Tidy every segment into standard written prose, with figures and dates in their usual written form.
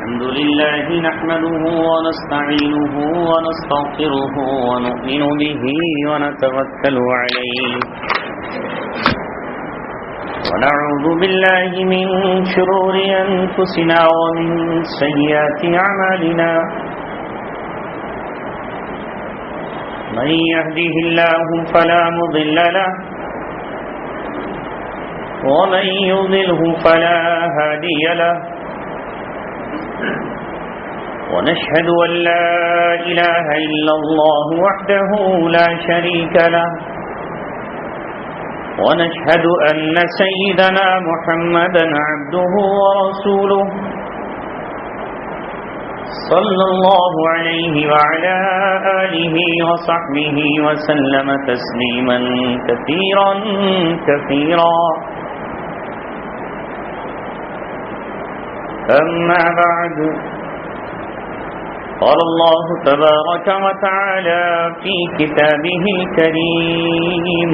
الحمد لله نحمده ونستعينه ونستغفره ونؤمن به ونتوكل عليه ونعوذ بالله من شرور أنفسنا ومن سيئات أعمالنا من يهده الله فلا مضل له ومن يضلله فلا هادي له ونشهد أن لا إله إلا الله وحده لا شريك له ونشهد أن سيدنا محمدا عبده ورسوله صلى الله عليه وعلى آله وصحبه وسلم تسليما كثيرا كثيرا أما بعد قال الله تبارك وتعالى في كتابه الكريم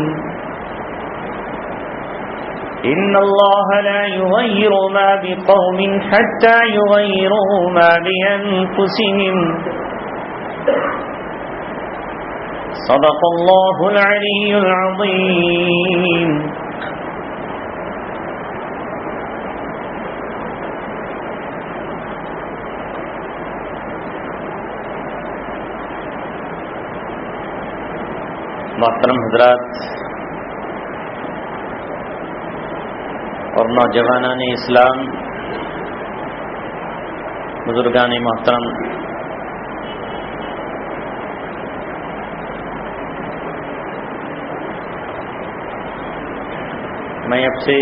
إن الله لا يغير ما بقوم حتى يغيروا ما بأنفسهم صدق الله العلي العظيم محترم حضرات اور نوجوانان اسلام، بزرگان محترم، میں اب سے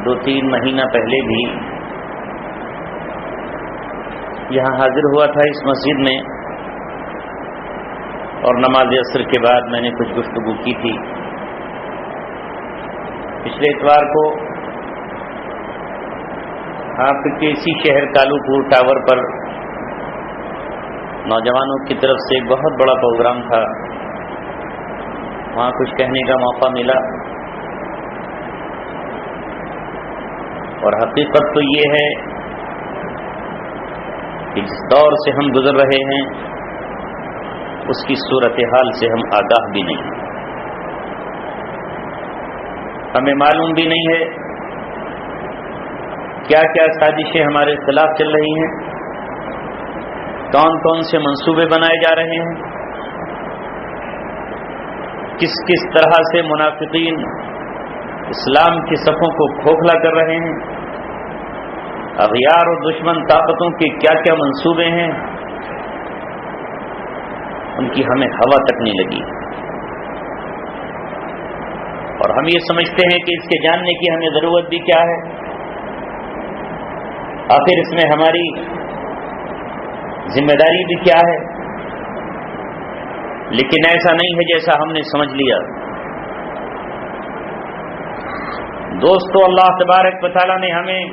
2-3 مہینہ پہلے بھی یہاں حاضر ہوا تھا اس مسجد میں، اور نماز عصر کے بعد میں نے کچھ گفتگو کی تھی۔ پچھلے اتوار کو آپ کے اسی شہر کالو پور ٹاور پر نوجوانوں کی طرف سے ایک بہت بڑا پروگرام تھا، وہاں کچھ کہنے کا موقع ملا، اور حقیقت تو یہ ہے کہ جس دور سے ہم گزر رہے ہیں اس کی صورتحال سے ہم آگاہ بھی نہیں، ہمیں معلوم بھی نہیں ہے کیا کیا سازشیں ہمارے خلاف چل رہی ہیں، کون کون سے منصوبے بنائے جا رہے ہیں، کس کس طرح سے منافقین اسلام کی صفوں کو کھوکھلا کر رہے ہیں، اغیار اور دشمن طاقتوں کے کیا کیا منصوبے ہیں، ان کی ہمیں ہوا تک نہیں لگی، اور ہم یہ سمجھتے ہیں کہ اس کے جاننے کی ہمیں ضرورت بھی کیا ہے، آخر اس میں ہماری ذمہ داری بھی کیا ہے، لیکن ایسا نہیں ہے جیسا ہم نے سمجھ لیا۔ دوستو، اللہ تبارک و تعالیٰ نے ہمیں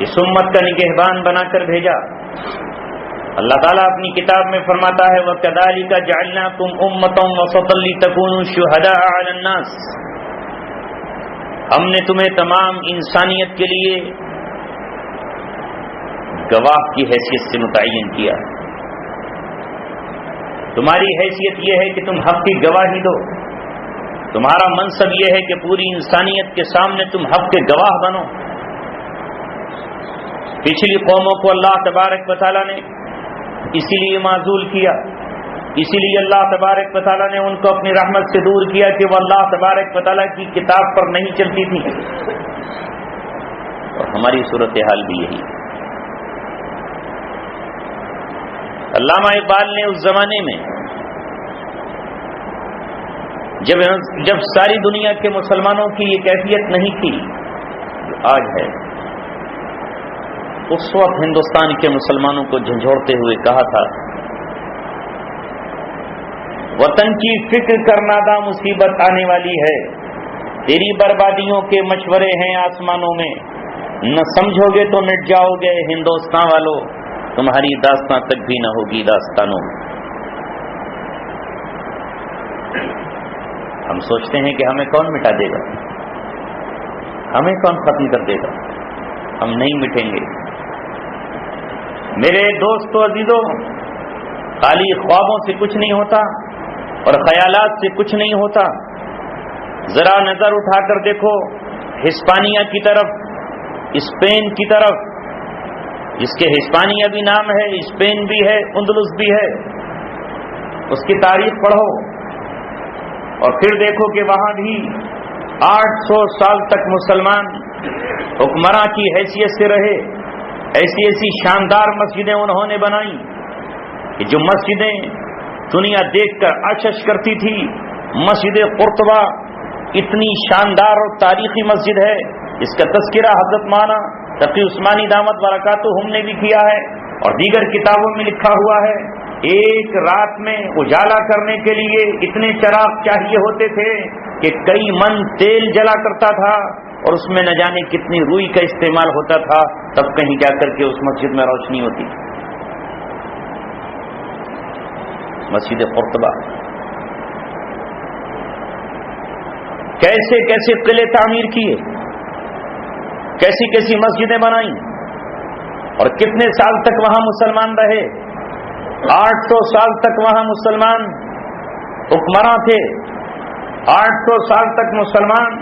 اس امت کا نگہبان بنا کر بھیجا۔ اللہ تعالیٰ اپنی کتاب میں فرماتا ہے وَكَذَلِكَ جَعَلْنَاكُمْ أُمَّةً وَسَطًا لِتَكُونُوا شُهَدَاءَ عَلَى النَّاسِ، ہم نے تمہیں تمام انسانیت کے لیے گواہ کی حیثیت سے متعین کیا۔ تمہاری حیثیت یہ ہے کہ تم حق کی گواہی دو، تمہارا منصب یہ ہے کہ پوری انسانیت کے سامنے تم حق کے گواہ بنو۔ پچھلی قوموں کو اللہ تبارک و تعالیٰ نے اسی لیے معزول کیا، اسی لیے اللہ تبارک و تعالیٰ نے ان کو اپنی رحمت سے دور کیا کہ وہ اللہ تبارک و تعالیٰ کی کتاب پر نہیں چلتی تھی، اور ہماری صورتحال بھی یہی۔ علامہ اقبال نے اس زمانے میں جب ساری دنیا کے مسلمانوں کی یہ کیفیت نہیں تھی جو آج ہے، اس وقت ہندوستان کے مسلمانوں کو جھنجھوڑتے ہوئے کہا تھا وطن کی فکر کرنا دا مصیبت آنے والی ہے، تیری بربادیوں کے مشورے ہیں آسمانوں میں، نہ سمجھو گے تو مٹ جاؤ گے ہندوستان والوں، تمہاری داستاں تک بھی نہ ہوگی داستانوں۔ ہم سوچتے ہیں کہ ہمیں کون مٹا دے گا، ہمیں کون ختم کر دے گا، ہم نہیں مٹیں گے۔ میرے دوستو عزیزوں، خالی خوابوں سے کچھ نہیں ہوتا اور خیالات سے کچھ نہیں ہوتا. ذرا نظر اٹھا کر دیکھو ہسپانیہ کی طرف، اسپین کی طرف، جس کے ہسپانیہ بھی نام ہے، اسپین بھی ہے، اندلس بھی ہے. اس کی تاریخ پڑھو اور پھر دیکھو کہ وہاں بھی 800 سال تک مسلمان حکمراں کی حیثیت سے رہے. ایسی ایسی شاندار مسجدیں انہوں نے بنائیں کہ جو مسجدیں دنیا دیکھ کر اچھش کرتی تھی. مسجد قرطبہ اتنی شاندار اور تاریخی مسجد ہے، اس کا تذکرہ حضرت مولانا تقی عثمانی دامت برکاتہ ہم نے بھی کیا ہے اور دیگر کتابوں میں لکھا ہوا ہے. ایک رات میں اجالا کرنے کے لیے اتنے چراغ چاہیے ہوتے تھے کہ کئی من تیل جلا کرتا تھا اور اس میں نہ جانے کتنی روئی کا استعمال ہوتا تھا، تب کہیں جا کر کے اس مسجد میں روشنی ہوتی. مسجد قرطبہ کیسے کیسے قلعے تعمیر کیے، کیسی کیسی مسجدیں بنائیں اور کتنے سال تک وہاں مسلمان رہے. 800 سال تک وہاں مسلمان حکمراں تھے. 800 سال تک مسلمان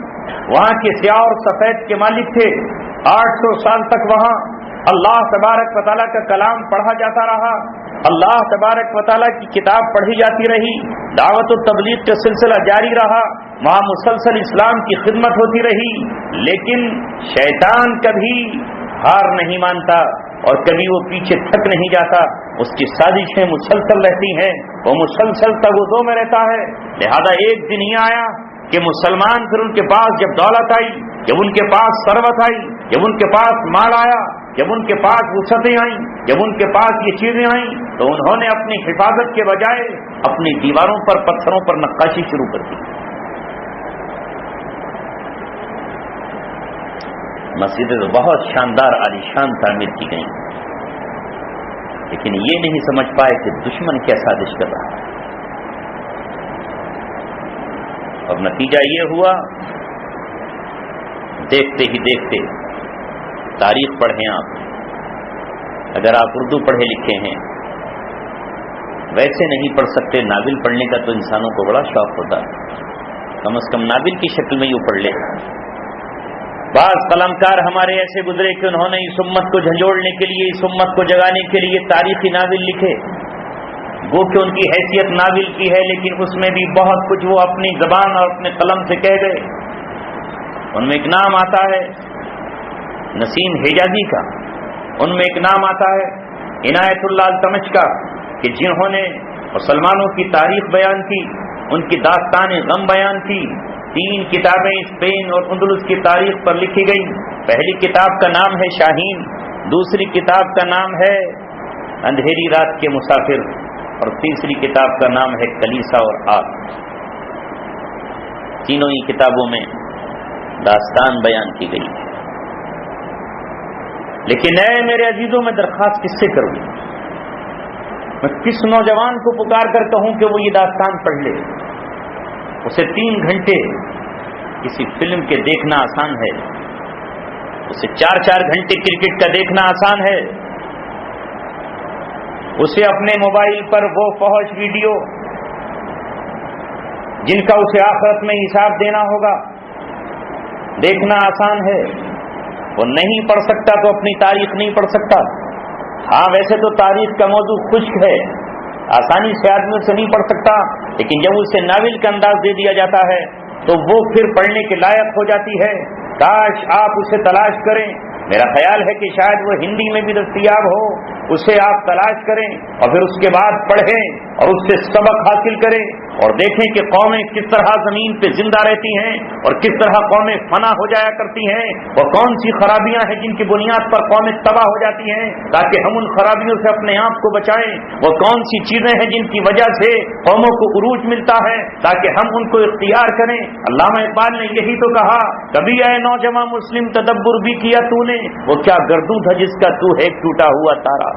وہاں کے سیاہ اور سفید کے مالک تھے. 800 سال تک وہاں اللہ تبارک و تعالیٰ کا کلام پڑھا جاتا رہا، اللہ تبارک و تعالیٰ کی کتاب پڑھی جاتی رہی، دعوت و تبلیغ کا سلسلہ جاری رہا، وہاں مسلسل اسلام کی خدمت ہوتی رہی. لیکن شیطان کبھی ہار نہیں مانتا اور کبھی وہ پیچھے تھک نہیں جاتا. اس کی سازشیں مسلسل رہتی ہیں، وہ مسلسل تغوزوں میں رہتا ہے. لہذا ایک دن ہی آیا کہ مسلمان پھر ان کے پاس جب دولت آئی، جب ان کے پاس ثروت آئی، جب ان کے پاس مال آیا، جب ان کے پاس وسعتیں آئیں، جب ان کے پاس یہ چیزیں آئیں، تو انہوں نے اپنی حفاظت کے بجائے اپنی دیواروں پر پتھروں پر نقاشی شروع کر دی. مسجدیں تو بہت شاندار عالیشان تعمیر کی گئیں، لیکن یہ نہیں سمجھ پائے کہ دشمن کیا سازش کر رہا ہے. اور نتیجہ یہ ہوا، دیکھتے ہی دیکھتے، تاریخ پڑھیں آپ، اگر آپ اردو پڑھے لکھے ہیں، ویسے نہیں پڑھ سکتے، ناول پڑھنے کا تو انسانوں کو بڑا شوق ہوتا ہے، کم از کم ناول کی شکل میں یوں پڑھ لے. بعض قلمکار ہمارے ایسے گزرے کہ انہوں نے اس امت کو جھنجھوڑنے کے لیے، اس امت کو جگانے کے لیے تاریخی ناول لکھے. وہ کہ ان کی حیثیت ناول کی ہے، لیکن اس میں بھی بہت کچھ وہ اپنی زبان اور اپنے قلم سے کہہ گئے. ان میں ایک نام آتا ہے نسیم حجازی کا، ان میں ایک نام آتا ہے عنایت اللہ التمش کا، کہ جنہوں نے مسلمانوں کی تاریخ بیان کی، ان کی داستان غم بیان کی. 3 کتابیں اسپین اور اندلس کی تاریخ پر لکھی گئی. پہلی کتاب کا نام ہے شاہین، دوسری کتاب کا نام ہے اندھیری رات کے مسافر، اور تیسری کتاب کا نام ہے کلیسا اور آگ. تینوں ہی کتابوں میں داستان بیان کی گئی. لیکن اے میرے عزیزوں، میں درخواست کس سے کروں؟ میں کس نوجوان کو پکار کر کہوں کہ وہ یہ داستان پڑھ لے؟ اسے 3 گھنٹے کسی فلم کے دیکھنا آسان ہے، اسے 4 گھنٹے کرکٹ کا دیکھنا آسان ہے، اسے اپنے موبائل پر وہ فحش ویڈیو جن کا اسے آخرت میں حساب دینا ہوگا دیکھنا آسان ہے. وہ نہیں پڑھ سکتا تو اپنی تاریخ نہیں پڑھ سکتا. ہاں ویسے تو تاریخ کا موضوع خشک ہے، آسانی سے آدمی اسے نہیں پڑھ سکتا، لیکن جب اسے ناول کا انداز دے دیا جاتا ہے تو وہ پھر پڑھنے کے لائق ہو جاتی ہے. کاش آپ اسے تلاش کریں. میرا خیال ہے کہ شاید وہ ہندی میں بھی دستیاب ہو، اسے آپ تلاش کریں اور پھر اس کے بعد پڑھیں اور اس سے سبق حاصل کریں اور دیکھیں کہ قومیں کس طرح زمین پہ زندہ رہتی ہیں اور کس طرح قومیں فنا ہو جایا کرتی ہیں، وہ کون سی خرابیاں ہیں جن کی بنیاد پر قومیں تباہ ہو جاتی ہیں، تاکہ ہم ان خرابیوں سے اپنے آپ کو بچائیں. وہ کون سی چیزیں ہیں جن کی وجہ سے قوموں کو عروج ملتا ہے، تاکہ ہم ان کو اختیار کریں. علامہ اقبال نے یہی تو کہا، کبھی اے نوجوان مسلم تدبر بھی کیا تو نے، وہ کیا گردوں تھا جس کا تو ہے ٹوٹا ہوا تارا.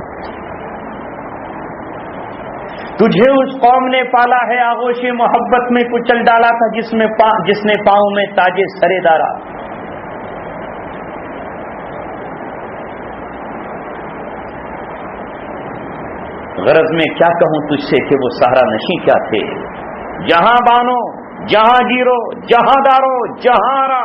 تجھے اس قوم نے پالا ہے آغوش محبت میں کچل ڈالا تھا جس نے پاؤں میں تاجے سرے دارا. غرض میں کیا کہوں تجھ سے کہ وہ صحرا نشیں کیا تھے، جہاں بانو، جہاں گیرو، جہاں دارو، جہاں آرا،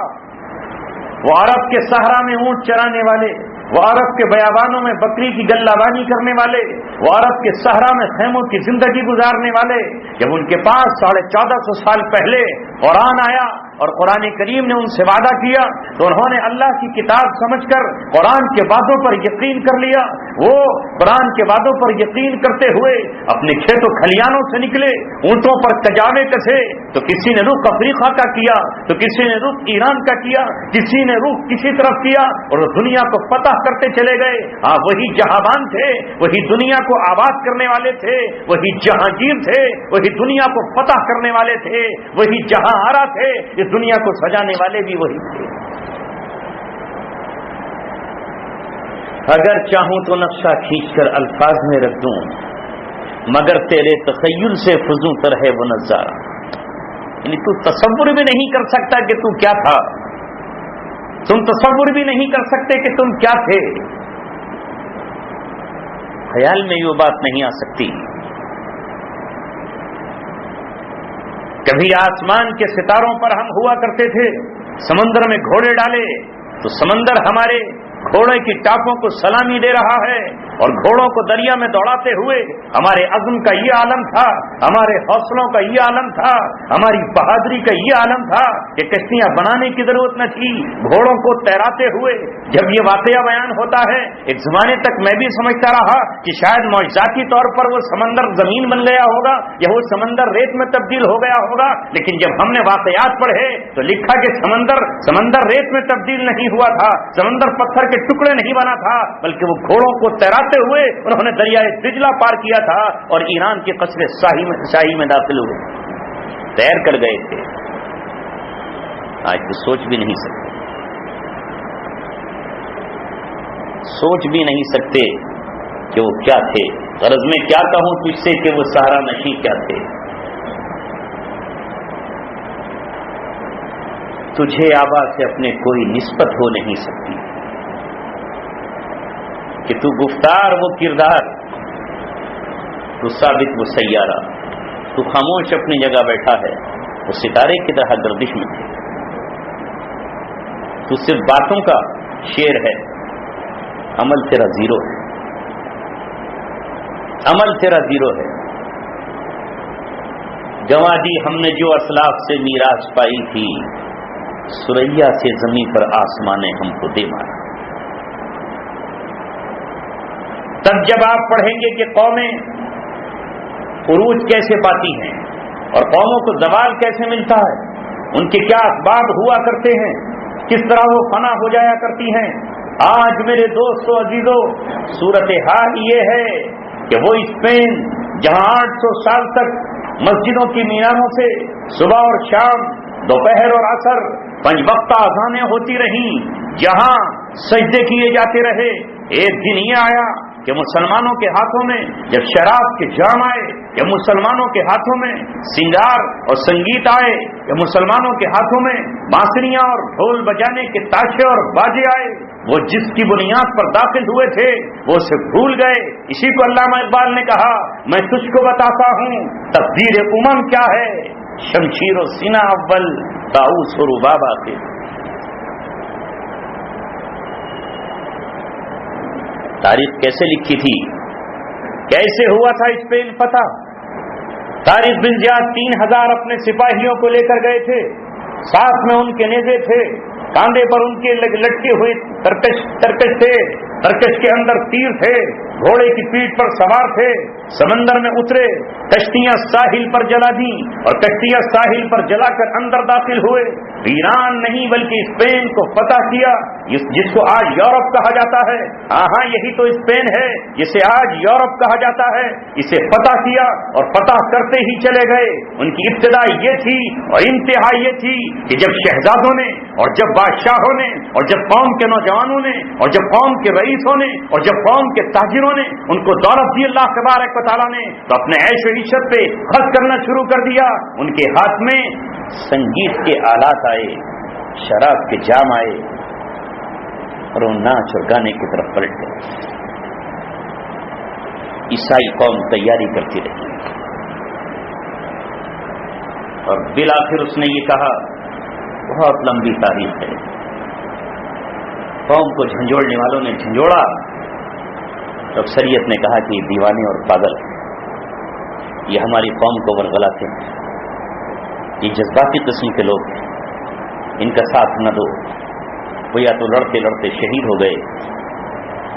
وہ عرب کے صحرا میں اونٹ چرانے والے، وہ عرب کے بیابانوں میں بکری کی گلہ بانی کرنے والے، وہ عرب کے صحرا میں خیموں کی زندگی گزارنے والے، جب ان کے پاس 1450 سال پہلے قرآن آیا اور قرآن کریم نے ان سے وعدہ کیا تو انہوں نے اللہ کی کتاب سمجھ کر قرآن کے وعدوں پر یقین کر لیا۔ وہ قرآن کے وعدوں پر یقین کرتے ہوئے اپنے کھیتوں کھلیانوں سے نکلے، اونٹوں پر کجاوے کسے، تو کسی نے رخ افریقہ کا کیا، تو کسی نے رخ ایران کا کیا، کسی نے رخ کسی طرف کیا، اور وہ دنیا کو فتح کرتے چلے گئے۔ ہاں، وہی جہاں تھے، وہی دنیا کو آباد کرنے والے تھے، وہی جہانگیر تھے، وہی دنیا کو فتح کرنے والے تھے، وہی جہاں آرا تھے، اس دنیا کو سجانے والے بھی وہی تھے۔ اگر چاہوں تو نقشہ کھینچ کر الفاظ میں رکھ دوں، مگر تیرے تخیل سے فزوں تر ہے وہ نظارہ، یعنی تو تصور بھی نہیں کر سکتا کہ تو کیا تھا، تم تصور بھی نہیں کر سکتے کہ تم کیا تھے، خیال میں یہ بات نہیں آ سکتی۔ کبھی آسمان کے ستاروں پر ہم ہوا کرتے تھے، سمندر میں گھوڑے ڈالے تو سمندر ہمارے گھوڑے کی ٹاپوں کو سلامی دے رہا ہے، اور گھوڑوں کو دریا میں دوڑاتے ہوئے ہمارے عزم کا یہ عالم تھا، ہمارے حوصلوں کا یہ عالم تھا، ہماری بہادری کا یہ عالم تھا کہ کشتیاں بنانے کی ضرورت نہ تھی، گھوڑوں کو تیراتے ہوئے جب یہ واقعہ بیان ہوتا ہے، ایک زمانے تک میں بھی سمجھتا رہا کہ شاید معجزاتی طور پر وہ سمندر زمین بن گیا ہوگا یا وہ سمندر ریت میں تبدیل ہو گیا ہوگا، لیکن جب ہم نے واقعات پڑھے تو لکھا کہ سمندر ریت میں تبدیل نہیں ہوا تھا، سمندر پتھر کے ٹکڑے نہیں بنا تھا، بلکہ وہ گھوڑوں کو تیراتے ہوئے انہوں نے دریائے دجلہ پار کیا تھا اور ایران کے قصر شاہی میں داخل ہوئے، تیر کر گئے تھے۔ آج تو سوچ بھی نہیں سکتے، سوچ بھی نہیں سکتے کہ وہ کیا تھے۔ غرض میں کیا کہوں تجھ سے کہ وہ صحرا نشیں کیا تھے۔ تجھے آبا سے اپنے کوئی نسبت ہو نہیں سکتی کہ تو گفتار وہ کردار، تو ثابت وہ سیارہ، تو خاموش اپنی جگہ بیٹھا ہے، وہ ستارے کی طرح گردش میں تھے، تو صرف باتوں کا شعر ہے، عمل تیرا زیرو ہے، عمل تیرا زیرو ہے۔ گنوا دی ہم نے جو اسلاف سے میراث پائی تھی، سریا سے زمین پر آسمان نے ہم کو دے مارا۔ تب جب آپ پڑھیں گے کہ قومیں عروج کیسے پاتی ہیں اور قوموں کو زوال کیسے ملتا ہے، ان کے کیا اسباب ہوا کرتے ہیں، کس طرح وہ فنا ہو جایا کرتی ہیں، آج میرے دوستو عزیزو صورتحال یہ ہے کہ وہ اسپین جہاں 800 سال تک مسجدوں کی میناروں سے صبح اور شام، دوپہر اور عصر 5 وقتہ اذانیں ہوتی رہیں، جہاں سجدے کیے جاتے رہے، ایک دن یہ آیا کہ مسلمانوں کے ہاتھوں میں جب شراب کے جام آئے، کہ مسلمانوں کے ہاتھوں میں سنگار اور سنگیت آئے، کہ مسلمانوں کے ہاتھوں میں بانسریاں اور ڈھول بجانے کے تاشے اور باجے آئے، وہ جس کی بنیاد پر داخل ہوئے تھے وہ اسے بھول گئے۔ اسی کو علامہ اقبال نے کہا، میں تجھ کو بتاتا ہوں تقدیر امم کیا ہے، شمشیر و سینہ اول طاؤس و رباب آخر۔ تاریخ کیسے لکھی تھی، کیسے ہوا تھا اسپین فتح۔ طارق بن زیاد 3000 اپنے سپاہیوں کو لے کر گئے تھے، ساتھ میں ان کے نیزے تھے، کاندھے پر ان کے لٹکے ہوئے ترکش تھے، ترکش کے اندر تیر تھے، گھوڑے کی پیٹھ پر سوار تھے، سمندر میں اترے، کشتیاں ساحل پر جلا دیں اور کشتیاں ساحل پر جلا کر اندر داخل ہوئے، ایران نہیں بلکہ اسپین کو فتح کیا، جس کو آج یورپ کہا جاتا ہے۔ ہاں یہی تو اسپین ہے جسے آج یورپ کہا جاتا ہے، اسے فتح کیا اور فتح کرتے ہی چلے گئے۔ ان کی ابتدا یہ تھی اور انتہا یہ تھی کہ جب شہزادوں نے اور جب بادشاہوں نے اور جب قوم کے نوجوانوں نے اور جب قوم کے رئیسوں نے اور جب قوم کے تاجروں نے ان کو دولت دی اللہ تبارک و تعالیٰ نے، تو اپنے عیش و عشرت پہ خرچ کرنا شروع کر دیا۔ ان کے ہاتھ میں سنگیت کے آلات آئے، شراب کے جام آئے اور وہ ناچ اور گانے کی طرف پلٹ گئے۔ عیسائی قوم تیاری کرتی رہی اور بالآخر اس نے یہ کہا، بہت لمبی تاریخ ہے، قوم کو جھنجھوڑنے والوں نے جھنجھوڑا، تو اکثریت نے کہا کہ یہ دیوانے اور پاگل ہیں، یہ ہماری قوم کو ورغلاتے ہیں، یہ جذباتی قسم کے لوگ ہیں، ان کا ساتھ نہ دو۔ وہ یا تو لڑتے لڑتے شہید ہو گئے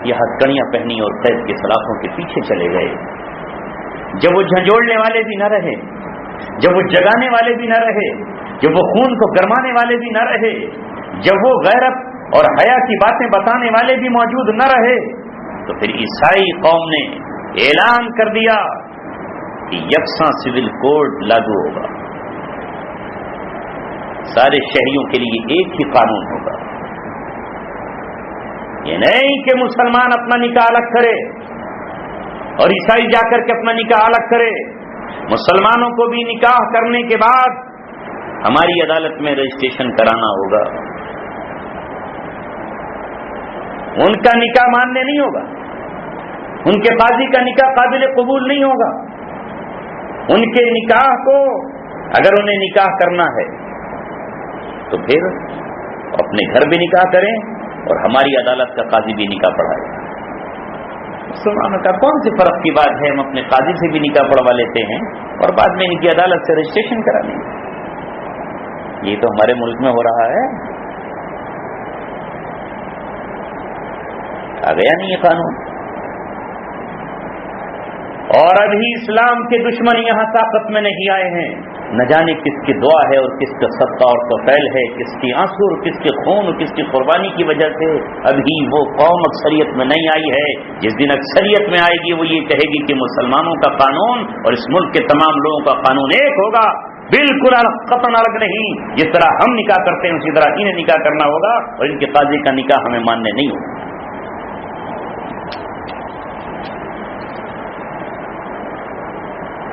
یا ہتھکڑیاں پہنی اور قید کے سلاخوں کے پیچھے چلے گئے۔ جب وہ جھنجھوڑنے والے بھی نہ رہے، جب وہ جگانے والے بھی نہ رہے، جب وہ خون کو گرمانے والے بھی نہ رہے، جب وہ غیرت اور حیا کی باتیں بتانے والے بھی موجود نہ رہے، تو پھر عیسائی قوم نے اعلان کر دیا کہ یکساں سول کوڈ لاگو ہوگا، سارے شہریوں کے لیے ایک ہی قانون ہوگا۔ یہ نہیں کہ مسلمان اپنا نکاح الگ کرے اور عیسائی جا کر کے اپنا نکاح الگ کرے، مسلمانوں کو بھی نکاح کرنے کے بعد ہماری عدالت میں رجسٹریشن کرانا ہوگا، ان کا نکاح ماننے نہیں ہوگا، ان کے قاضی کا نکاح قابل قبول نہیں ہوگا، ان کے نکاح کو اگر انہیں نکاح کرنا ہے تو پھر اپنے گھر بھی نکاح کریں اور ہماری عدالت کا قاضی بھی نکاح پڑھائے۔ مسلمانوں کا کون سی فرق کی بات ہے، ہم اپنے قاضی سے بھی نکاح پڑھوا لیتے ہیں اور بعد میں ان کی عدالت سے رجسٹریشن کرا لیں گے۔ یہ تو ہمارے ملک میں ہو رہا ہے، آ گیا نہیں یہ قانون، اور ابھی اسلام کے دشمن یہاں طاقت میں نہیں آئے ہیں، نہ جانے کس کی دعا ہے اور کس کا صدقہ اور توفیل ہے، کس کی آنسو اور کس کے خون اور کس کی قربانی کی وجہ سے ابھی وہ قوم اکثریت میں نہیں آئی ہے۔ جس دن اکثریت میں آئے گی وہ یہ کہے گی کہ مسلمانوں کا قانون اور اس ملک کے تمام لوگوں کا قانون ایک ہوگا، بالکل قطعاً الگ نہیں، جس طرح ہم نکاح کرتے ہیں اسی طرح انہیں نکاح کرنا ہوگا اور ان کے قاضی کا نکاح ہمیں ماننے نہیں ہوگا۔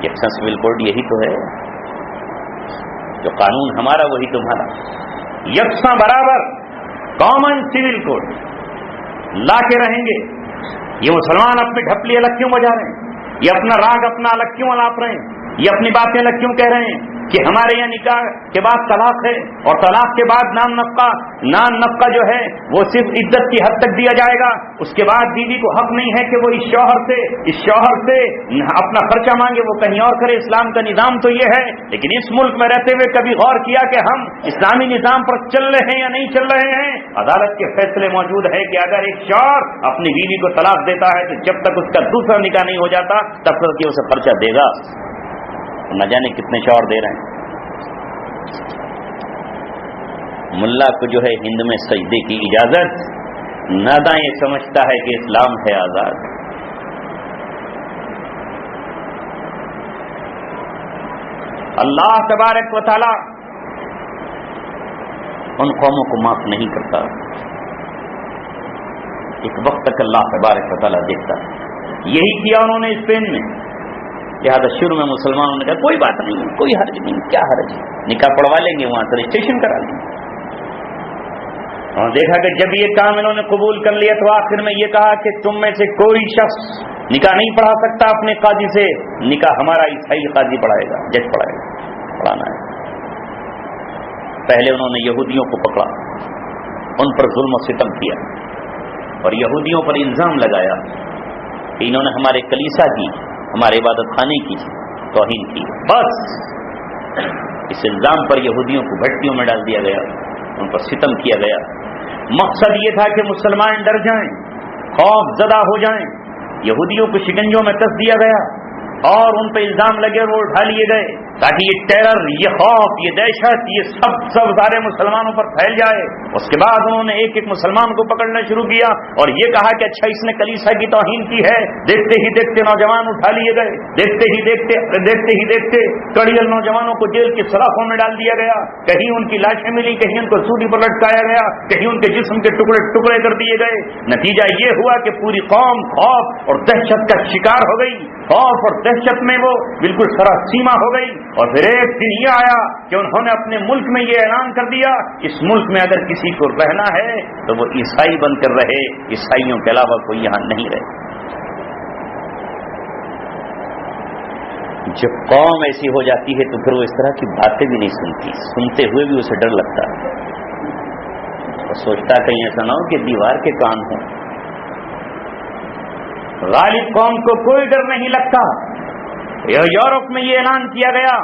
یکساں سول کوڈ یہی تو ہے، جو قانون ہمارا وہی تمہارا، یکساں برابر کامن سول کوڈ لا کے رہیں گے۔ یہ مسلمان اپنی ڈھپلی الگ کیوں بجا رہے ہیں، یہ اپنا راگ اپنا الگ کیوں الاپ رہے ہیں، یہ اپنی باتیں الگ کیوں کہہ رہے ہیں کہ ہمارے یہاں نکاح کے بعد طلاق ہے اور طلاق کے بعد نان نفقہ جو ہے وہ صرف عدت کی حد تک دیا جائے گا، اس کے بعد بیوی کو حق نہیں ہے کہ وہ اس شوہر سے اپنا خرچہ مانگے، وہ کہیں اور کرے۔ اسلام کا نظام تو یہ ہے، لیکن اس ملک میں رہتے ہوئے کبھی غور کیا کہ ہم اسلامی نظام پر چل رہے ہیں یا نہیں چل رہے ہیں؟ عدالت کے فیصلے موجود ہے کہ اگر ایک شوہر اپنی بیوی کو طلاق دیتا ہے تو جب تک اس کا دوسرا نکاح نہیں ہو جاتا تب تک کہ اسے خرچہ دے گا۔ نہ جانے کتنے شوہر دے رہے ہیں۔ ملا کو جو ہے ہند میں سجدے کی اجازت، ناداں یہ سمجھتا ہے کہ اسلام ہے آزاد۔ اللہ تبارک و تعالی ان قوموں کو معاف نہیں کرتا، ایک وقت تک اللہ تبارک و تعالی دیکھتا ہے۔ یہی کیا انہوں نے اسپین میں، لہٰذا شروع میں مسلمانوں نے کہا کوئی بات نہیں، کوئی حرج نہیں، کیا حرج ہے، نکاح پڑھوا لیں گے، وہاں سے رجسٹریشن کرا لیں گے۔ اور دیکھا کہ جب یہ کام انہوں نے قبول کر لیا تو آخر میں یہ کہا کہ تم میں سے کوئی شخص نکاح نہیں پڑھا سکتا اپنے قاضی سے، نکاح ہمارا عیسائی قاضی پڑھائے گا، جج پڑھائے گا، پڑھانا ہے۔ پہلے انہوں نے یہودیوں کو پکڑا، ان پر ظلم و ستم کیا اور یہودیوں پر الزام لگایا کہ انہوں نے ہمارے کلیسا کی، ہمارے عبادت خانے کی توہین کی۔ بس اس الزام پر یہودیوں کو بھٹیوں میں ڈال دیا گیا، ان پر ستم کیا گیا۔ مقصد یہ تھا کہ مسلمان ڈر جائیں، خوف زدہ ہو جائیں۔ یہودیوں کو شکنجوں میں کس دیا گیا اور ان پہ الزام لگے اور وہ اٹھا لیے گئے تاکہ یہ ٹیرر، یہ خوف، یہ دہشت، یہ سب سارے مسلمانوں پر پھیل جائے۔ اس کے بعد انہوں نے ایک ایک مسلمان کو پکڑنا شروع کیا اور یہ کہا کہ اچھا اس نے کلیسا کی توہین کی ہے۔ دیکھتے ہی دیکھتے نوجوان اٹھا لیے گئے، دیکھتے ہی دیکھتے کڑیل نوجوانوں کو جیل کی سلاخوں میں ڈال دیا گیا، کہیں ان کی لاشیں ملی، کہیں ان کو سولی پر لٹکایا گیا، کہیں ان کے جسم کے ٹکڑے ٹکڑے کر دیے گئے۔ نتیجہ یہ ہوا کہ پوری قوم خوف اور دہشت کا شکار ہو گئی، خوف اور دہشت میں وہ بالکل سراسیما ہو گئی۔ اور پھر ایک دن یہ آیا کہ انہوں نے اپنے ملک میں یہ اعلان کر دیا، اس ملک میں اگر کسی کو رہنا ہے تو وہ عیسائی بن کر رہے، عیسائیوں کے علاوہ کوئی یہاں نہیں رہے۔ جب قوم ایسی ہو جاتی ہے تو پھر وہ اس طرح کی باتیں بھی نہیں سنتی، سنتے ہوئے بھی اسے ڈر لگتا ہے، اور سوچتا کہیں ایسا نہ ہو کہ دیوار کے کان ہوں۔ غالب قوم کو کوئی ڈر نہیں لگتا۔ یورپ میں یہ اعلان کیا گیا،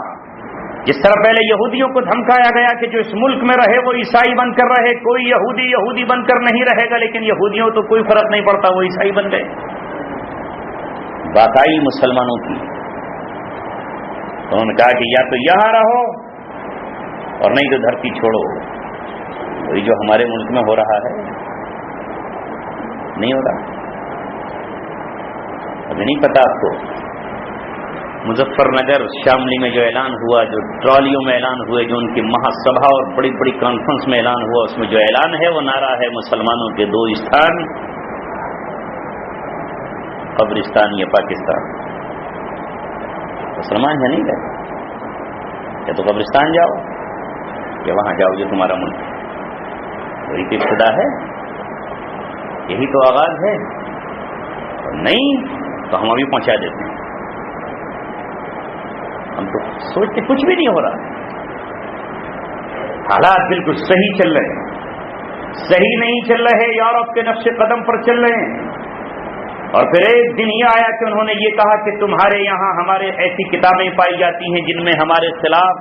جس طرح پہلے یہودیوں کو دھمکایا گیا کہ جو اس ملک میں رہے وہ عیسائی بن کر رہے، کوئی یہودی بن کر نہیں رہے گا، لیکن یہودیوں تو کوئی فرق نہیں پڑتا، وہ عیسائی بن گئے۔ بات آئی مسلمانوں کی، انہوں نے کہا کہ یا تو یہاں رہو اور نہیں تو دھرتی چھوڑو۔ وہی جو ہمارے ملک میں ہو رہا ہے، نہیں ہو رہا، ابھی نہیں پتا آپ کو۔ مظفر نگر شاملی میں جو اعلان ہوا، جو ٹرالیوں میں اعلان ہوئے، جو ان کی مہاسبھا اور بڑی بڑی کانفرنس میں اعلان ہوا، اس میں جو اعلان ہے وہ نعرہ ہے مسلمانوں کے دو استھان، قبرستان یا پاکستان۔ مسلمان ہے نہیں گئے، یا تو قبرستان جاؤ یا وہاں جاؤ جو تمہارا ملک ہے۔ وہی تو ابتدا ہے، یہی تو آغاز ہے، اور نہیں تو ہم ابھی پہنچا دیتے ہیں۔ ہم تو سوچتے کچھ بھی نہیں ہو رہا، حالات بالکل صحیح چل رہے ہیں، صحیح نہیں چل رہے، یورپ کے نقش قدم پر چل رہے ہیں۔ اور پھر ایک دن یہ آیا کہ انہوں نے یہ کہا کہ تمہارے یہاں ہمارے ایسی کتابیں پائی جاتی ہیں جن میں ہمارے خلاف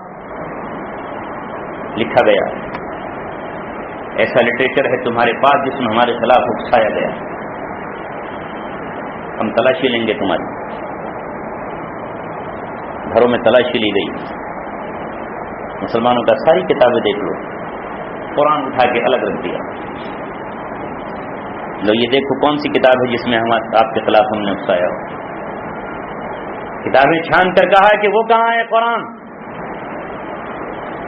لکھا گیا، ایسا لٹریچر ہے تمہارے پاس جس میں ہمارے خلاف اکسایا گیا، ہم تلاشی لیں گے تمہاری۔ گھروں میں تلاشی لی گئی، مسلمانوں کا ساری کتابیں دیکھ لو، قرآن اٹھا کے الگ رکھ دیا، لو یہ دیکھو کون سی کتاب ہے جس میں آپ کے خلاف ہم نے اکسایا ہو۔ کتابیں چھان کر کہا کہ وہ کہاں ہے قرآن؟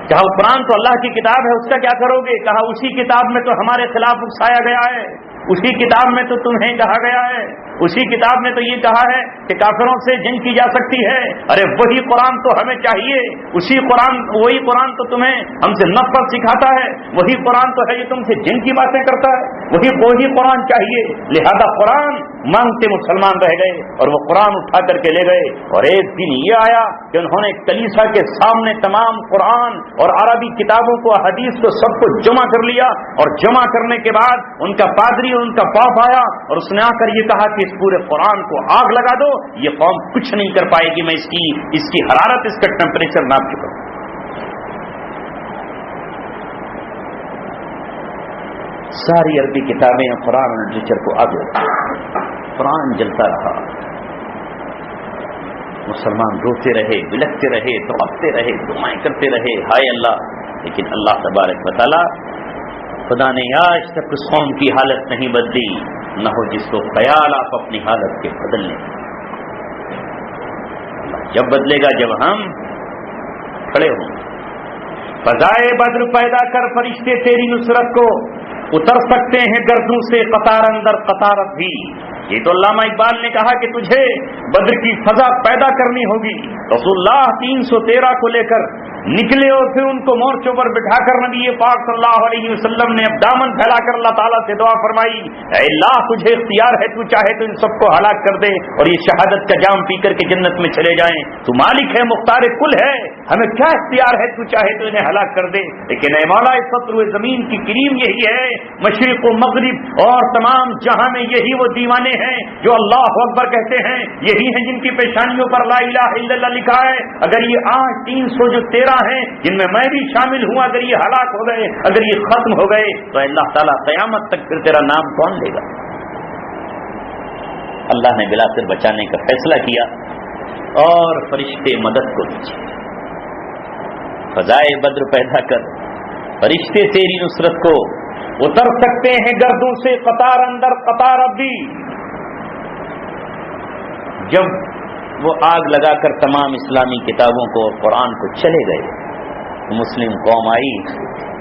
کہا قرآن تو اللہ کی کتاب ہے، اس کا کیا کرو گے؟ کہا اسی کتاب میں تو ہمارے خلاف اکسایا گیا ہے، اسی کتاب میں تو تمہیں کہا گیا ہے، اسی کتاب میں تو یہ کہا ہے کہ کافروں سے جنگ کی جا سکتی ہے۔ ارے وہی قرآن تو ہمیں چاہیے، وہی قرآن تو تمہیں ہم سے نفرت سکھاتا ہے، وہی قرآن تو ہے یہ تم سے جنگ کی باتیں کرتا ہے، وہی قرآن چاہیے۔ لہذا قرآن مانگتے مسلمان رہ گئے اور وہ قرآن اٹھا کر کے لے گئے۔ اور ایک دن یہ آیا کہ انہوں نے کلیسا کے سامنے تمام قرآن اور عربی کتابوں کو، حدیث کو، سب کو جمع کر لیا، اور جمع کرنے کے بعد ان کا پادری اور ان کا باپ آیا اور اس نے آ کر یہ کہا کہ اس پورے قرآن کو آگ لگا دو، یہ قوم کچھ نہیں کر پائے گی، میں اس کی حرارت، اس کا ٹیمپریچر ناپ چکا ہوں۔ ساری عربی کتابیں قرآن اور لٹریچر کو آگ لگا، قرآن جلتا رہا، مسلمان روتے رہے، بلکتے رہے، تڑپتے رہے، دعائیں کرتے رہے، ہائے اللہ۔ لیکن اللہ تبارک و تعالی، خدا نے آج تک اس قوم کی حالت نہیں بدلی، نہ ہو جس کو خیال آپ اپنی حالت کے بدلنے۔ جب بدلے گا جب ہم کھڑے ہوں۔ فضائے بدر پیدا کر فرشتے تیری نصرت کو، اتر سکتے ہیں گردوں سے قطار اندر قطارت بھی۔ یہ تو علامہ اقبال نے کہا کہ تجھے بدر کی فضا پیدا کرنی ہوگی۔ رسول اللہ 313 کو لے کر نکلے اور پھر ان کو مورچوں پر بٹھا کر نبی پاک صلی اللہ علیہ وسلم نے اب دامن پھیلا کر اللہ تعالیٰ سے دعا فرمائی، اے اللہ تجھے اختیار ہے، تو چاہے تو ان سب کو ہلاک کر دے اور یہ شہادت کا جام پی کر کے جنت میں چلے جائیں، تو مالک ہے، مختار کل ہے، ہمیں کیا اختیار ہے، تو چاہے تو انہیں ہلاک کر دے۔ لیکن اے مولا، اس وقت روئے زمین کی کریم یہی ہے، مشرق و مغرب اور تمام جہاں میں یہی وہ دیوانے ہیں جو اللہ اکبر کہتے ہیں، یہی ہیں جن کی پیشانیوں پر لا الہ الا اللہ لکھا ہے۔ اگر یہ 313 ہیں جن میں میں بھی شامل ہوں، اگر یہ ہلاک ہو گئے، اگر یہ ختم ہو گئے، تو اللہ تعالیٰ قیامت تک پھر تیرا نام کون لے گا؟ اللہ نے بلا کر بچانے کا فیصلہ کیا اور فرشتے مدد کو دیجیے۔ فضائے بدر پیدا کر، فرشتے تیری نصرت کو، اتر سکتے ہیں گردوں سے قطار اندر قطار اب بھی۔ جب وہ آگ لگا کر تمام اسلامی کتابوں کو اور قرآن کو چلے گئے، مسلم قوم آئی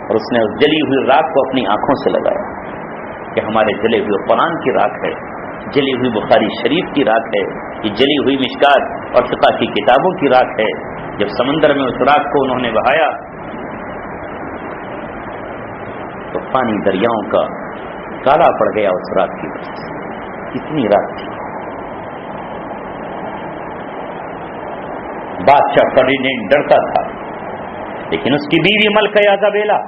اور اس نے اس جلی ہوئی راکھ کو اپنی آنکھوں سے لگایا کہ ہمارے جلے ہوئے قرآن کی راکھ ہے، جلی ہوئی بخاری شریف کی راکھ ہے، یہ جلی ہوئی مشکات اور فقہ کی کتابوں کی راکھ ہے۔ جب سمندر میں اس راکھ کو انہوں نے بہایا تو پانی دریاؤں کا کالا پڑ گیا اس راکھ کی وجہ سے، اتنی راکھ تھی۔ بادشاہ فرڈینینڈ ڈرتا تھا، لیکن اس کی بیوی ملکہ ایزابیلا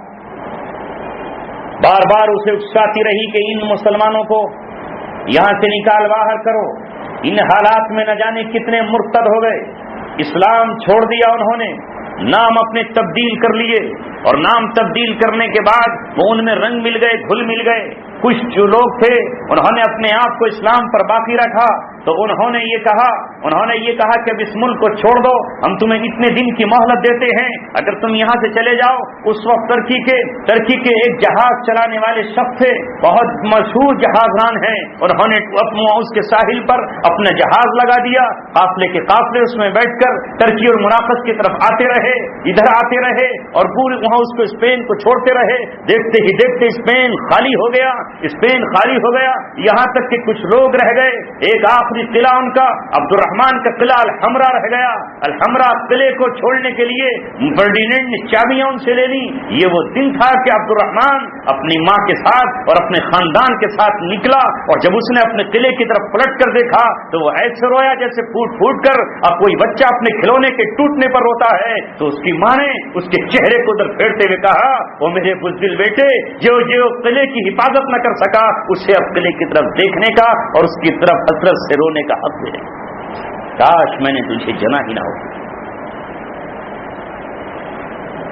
بار بار اسے اکساتی رہی کہ ان مسلمانوں کو یہاں سے نکال باہر کرو، ان حالات میں نہ جانے کتنے مرتد ہو گئے، اسلام چھوڑ دیا انہوں نے، نام اپنے تبدیل کر لیے، اور نام تبدیل کرنے کے بعد وہ ان میں رنگ مل گئے، گھل مل گئے۔ کچھ جو لوگ تھے انہوں نے اپنے آپ کو اسلام پر باقی رکھا، تو انہوں نے یہ کہا کہ اب اس ملک کو چھوڑ دو، ہم تمہیں اتنے دن کی مہلت دیتے ہیں، اگر تم یہاں سے چلے جاؤ۔ اس وقت ترکی کے ایک جہاز چلانے والے شخص تھے، بہت مشہور جہازران ہیں، انہوں نے اس کے ساحل پر اپنا جہاز لگا دیا، قافلے کے قافلے اس میں بیٹھ کر ترکی اور مراکش کی طرف آتے رہے، ادھر آتے رہے، اور پورے وہاں اس کو اسپین کو چھوڑتے رہے۔ دیکھتے ہی دیکھتے اسپین خالی ہو گیا، یہاں تک کہ کچھ لوگ رہ گئے۔ ایک آخری قلعہ ان کا عبد الرحمن کا قلعہ الحمرا رہ گیا۔ الحمرا قلعے کو چھوڑنے کے لیے فرڈینینڈ نے چابیاں ان سے لے لی۔ یہ وہ دن تھا کہ عبد الرحمن اپنی ماں کے ساتھ اور اپنے خاندان کے ساتھ نکلا، اور جب اس نے اپنے قلعے کی طرف پلٹ کر دیکھا تو وہ ایسے رویا جیسے پھوٹ پھوٹ کر اب کوئی بچہ اپنے کھلونے کے ٹوٹنے پر روتا ہے۔ تو اس کی ماں نے اس کے چہرے کو ادھر پھیرتے ہوئے کہا، وہ میرے بزدل بیٹے، جو قلعے کی حفاظت نہ کر سکا اسے اب قلعے کی طرف دیکھنے کا اور اس کی طرف حسرت سے رونے کا حق ہے۔ کاش میں نے تجھے جنا ہی نہ ہو۔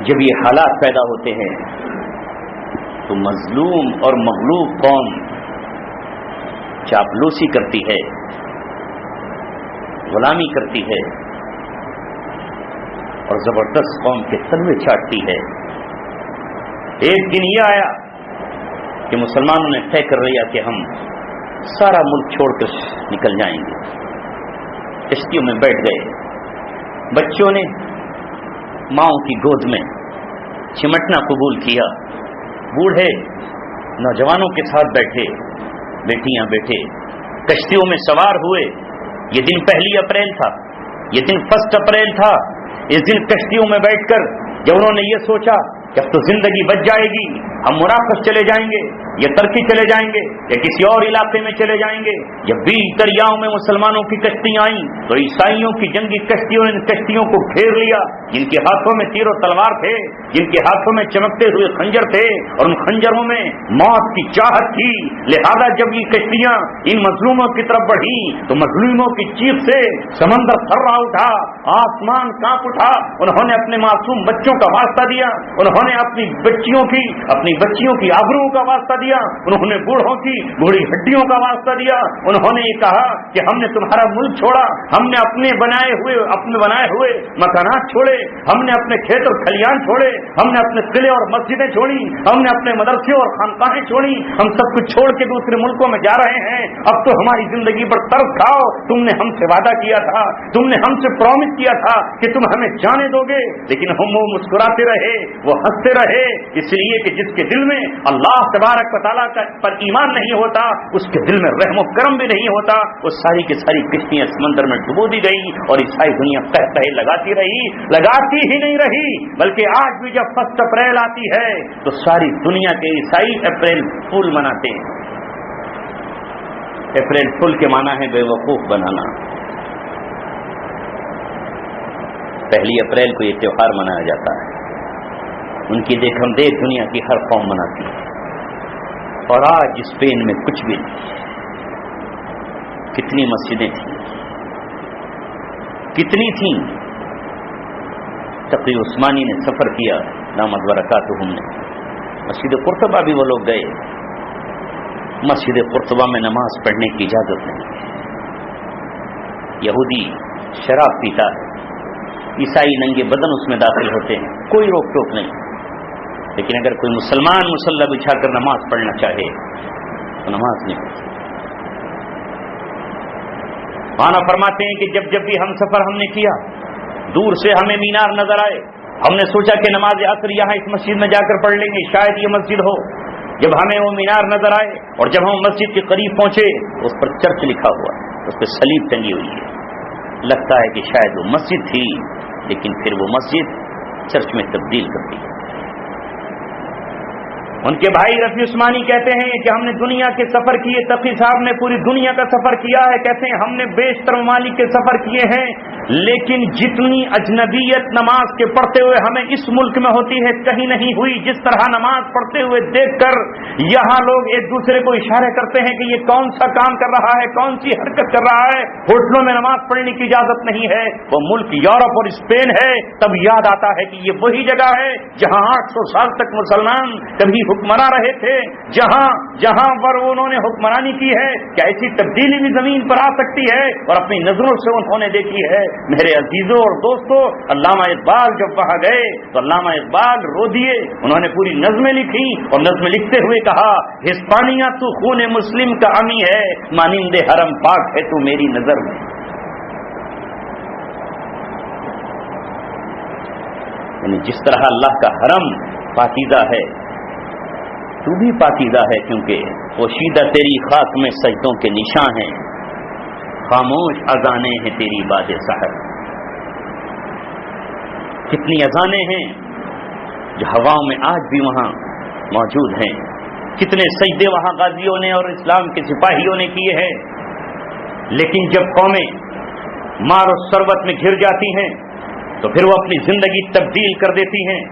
جب یہ حالات پیدا ہوتے ہیں تو مظلوم اور مغلوب قوم چاپلوسی کرتی ہے، غلامی کرتی ہے، اور زبردست قوم کے تلوے چاٹتی ہے۔ ایک دن یہ آیا کہ مسلمانوں نے طے کر لیا کہ ہم سارا ملک چھوڑ کر نکل جائیں گے۔ کشتیوں میں بیٹھ گئے، بچوں نے ماؤں کی گود میں چمٹنا قبول کیا، بوڑھے نوجوانوں کے ساتھ بیٹھے، بیٹیاں بیٹھے، کشتیوں میں سوار ہوئے۔ یہ دن 1 اپریل تھا، یہ دن 1 اپریل تھا۔ اس دن کشتیوں میں بیٹھ کر جب انہوں نے یہ سوچا کہ اب تو زندگی بچ جائے گی، ہم مراکش چلے جائیں گے یا ترکی چلے جائیں گے یا کسی اور علاقے میں چلے جائیں گے، جب 20 دریاؤں میں مسلمانوں کی کشتیاں آئیں تو عیسائیوں کی جنگی کشتیوں نے ان کشتیوں کو گھیر لیا، جن کے ہاتھوں میں تیر و تلوار تھے، جن کے ہاتھوں میں چمکتے ہوئے خنجر تھے، اور ان خنجروں میں موت کی چاہت تھی۔ لہذا جب یہ کشتیاں ان مظلوموں کی طرف بڑھی تو مظلوموں کی چیخ سے سمندر تھرا اٹھا، آسمان کانپ اٹھا۔ انہوں نے اپنے معصوم بچوں کا واسطہ دیا، انہوں نے اپنی بچیوں کی آبروؤں کا واسطہ دیا، انہوں نے بوڑھوں کی بوڑھی ہڈیوں کا واسطہ دیا۔ انہوں نے یہ کہا کہ ہم نے تمہارا ملک چھوڑا، ہم نے اپنے بنائے ہوئے مکانات چھوڑے، ہم نے اپنے کھیت اور کھلیان چھوڑے، ہم نے اپنے قلعے اور مسجدیں چھوڑی، ہم نے اپنے مدرسے اور خانقاہیں چھوڑی، ہم سب کچھ چھوڑ کے دوسرے ملکوں میں جا رہے ہیں۔ اب تو ہماری زندگی پر ترس کھاؤ، تم نے ہم سے وعدہ کیا تھا، تم نے ہم سے پرومس کیا تھا کہ تم ہمیں جانے دو گے، لیکن ہم وہ مسکراتے رہے، وہ ہنستے رہے، اس لیے کہ جس کے دل میں اللہ تبارک و تعالیٰ پر ایمان نہیں ہوتا، اس کے دل میں رحم و کرم بھی نہیں ہوتا۔ وہ ساری کی ساری کشتیاں سمندر میں ڈبو دی گئی، اور عیسائی دنیا قہقہے لگاتی ہی نہیں رہی، بلکہ آج بھی جب 1 اپریل آتی ہے تو ساری دنیا کے عیسائی اپریل فول مناتے ہیں۔ اپریل فول کے معنی ہے بے وقوف بنانا۔ 1 اپریل کو یہ تہوار منایا جاتا ہے، ان کی دیکھ ہم دیکھ دنیا کی ہر قوم مناتی ہے، اور آج اسپین میں کچھ بھی نہیں۔ کتنی مسجدیں تھیں، کتنی تھیں۔ تقی عثمانی نے سفر کیا، دامت برکاتہم نے، مسجد قرطبہ بھی وہ لوگ گئے، مسجد قرطبہ میں نماز پڑھنے کی اجازت نہیں۔ یہودی شراب پیتا ہے، عیسائی ننگے بدن اس میں داخل ہوتے ہیں، کوئی روک ٹوک نہیں، لیکن اگر کوئی مسلمان مصلی بچھا کر نماز پڑھنا چاہے تو نماز نہیں پڑھ سکتا۔ مانا فرماتے ہیں کہ جب بھی ہم سفر ہم نے کیا، دور سے ہمیں مینار نظر آئے، ہم نے سوچا کہ نماز عصر یہاں اس مسجد میں جا کر پڑھ لیں گے، شاید یہ مسجد ہو۔ جب ہمیں وہ مینار نظر آئے اور جب ہم مسجد کے قریب پہنچے، اس پر چرچ لکھا ہوا ہے، اس پہ صلیب ٹنگی ہوئی ہے، لگتا ہے کہ شاید وہ مسجد تھی، لیکن پھر وہ مسجد چرچ میں تبدیل کر دی۔ ان کے بھائی رفیع عثمانی کہتے ہیں کہ ہم نے دنیا کے سفر کیے، تقی صاحب نے پوری دنیا کا سفر کیا ہے، کہتے ہیں ہم نے بیشتر ممالک کے سفر کیے ہیں، لیکن جتنی اجنبیت نماز کے پڑھتے ہوئے ہمیں اس ملک میں ہوتی ہے کہیں نہیں ہوئی. جس طرح نماز پڑھتے ہوئے دیکھ کر یہاں لوگ ایک دوسرے کو اشارے کرتے ہیں کہ یہ کون سا کام کر رہا ہے, کون سی حرکت کر رہا ہے. ہوٹلوں میں نماز پڑھنے کی اجازت نہیں ہے. وہ ملک یورپ اور اسپین ہے. تب یاد آتا ہے کہ یہ وہی جگہ ہے جہاں 800 سال تک مسلمان کبھی حکمراں رہے تھے, جہاں پر انہوں نے حکمرانی کی ہے. کیا ایسی تبدیلی بھی زمین پر آ سکتی ہے؟ اور اپنی نظروں سے انہوں نے دیکھی ہے. میرے عزیزوں اور دوستوں, علامہ اقبال جب وہاں گئے تو علامہ اقبال رو دیے. انہوں نے پوری نظمیں لکھی اور نظم لکھتے ہوئے کہا, ہسپانیہ تو خون مسلم کا امی ہے, مانند حرم پاک ہے تو میری نظر میں. یعنی جس طرح اللہ کا حرم پاکیزہ ہے تو بھی پاکیزہ ہے, کیونکہ پوشیدہ تیری خاک میں سجدوں کے نشان ہیں, خاموش اذانیں ہیں تیری باد سحر. کتنی اذانیں ہیں جو ہواؤں میں آج بھی وہاں موجود ہیں. کتنے سجدے وہاں غازیوں نے اور اسلام کے سپاہیوں نے کیے ہیں. لیکن جب قومیں مار و ثروت میں گھر جاتی ہیں تو پھر وہ اپنی زندگی تبدیل کر دیتی ہیں.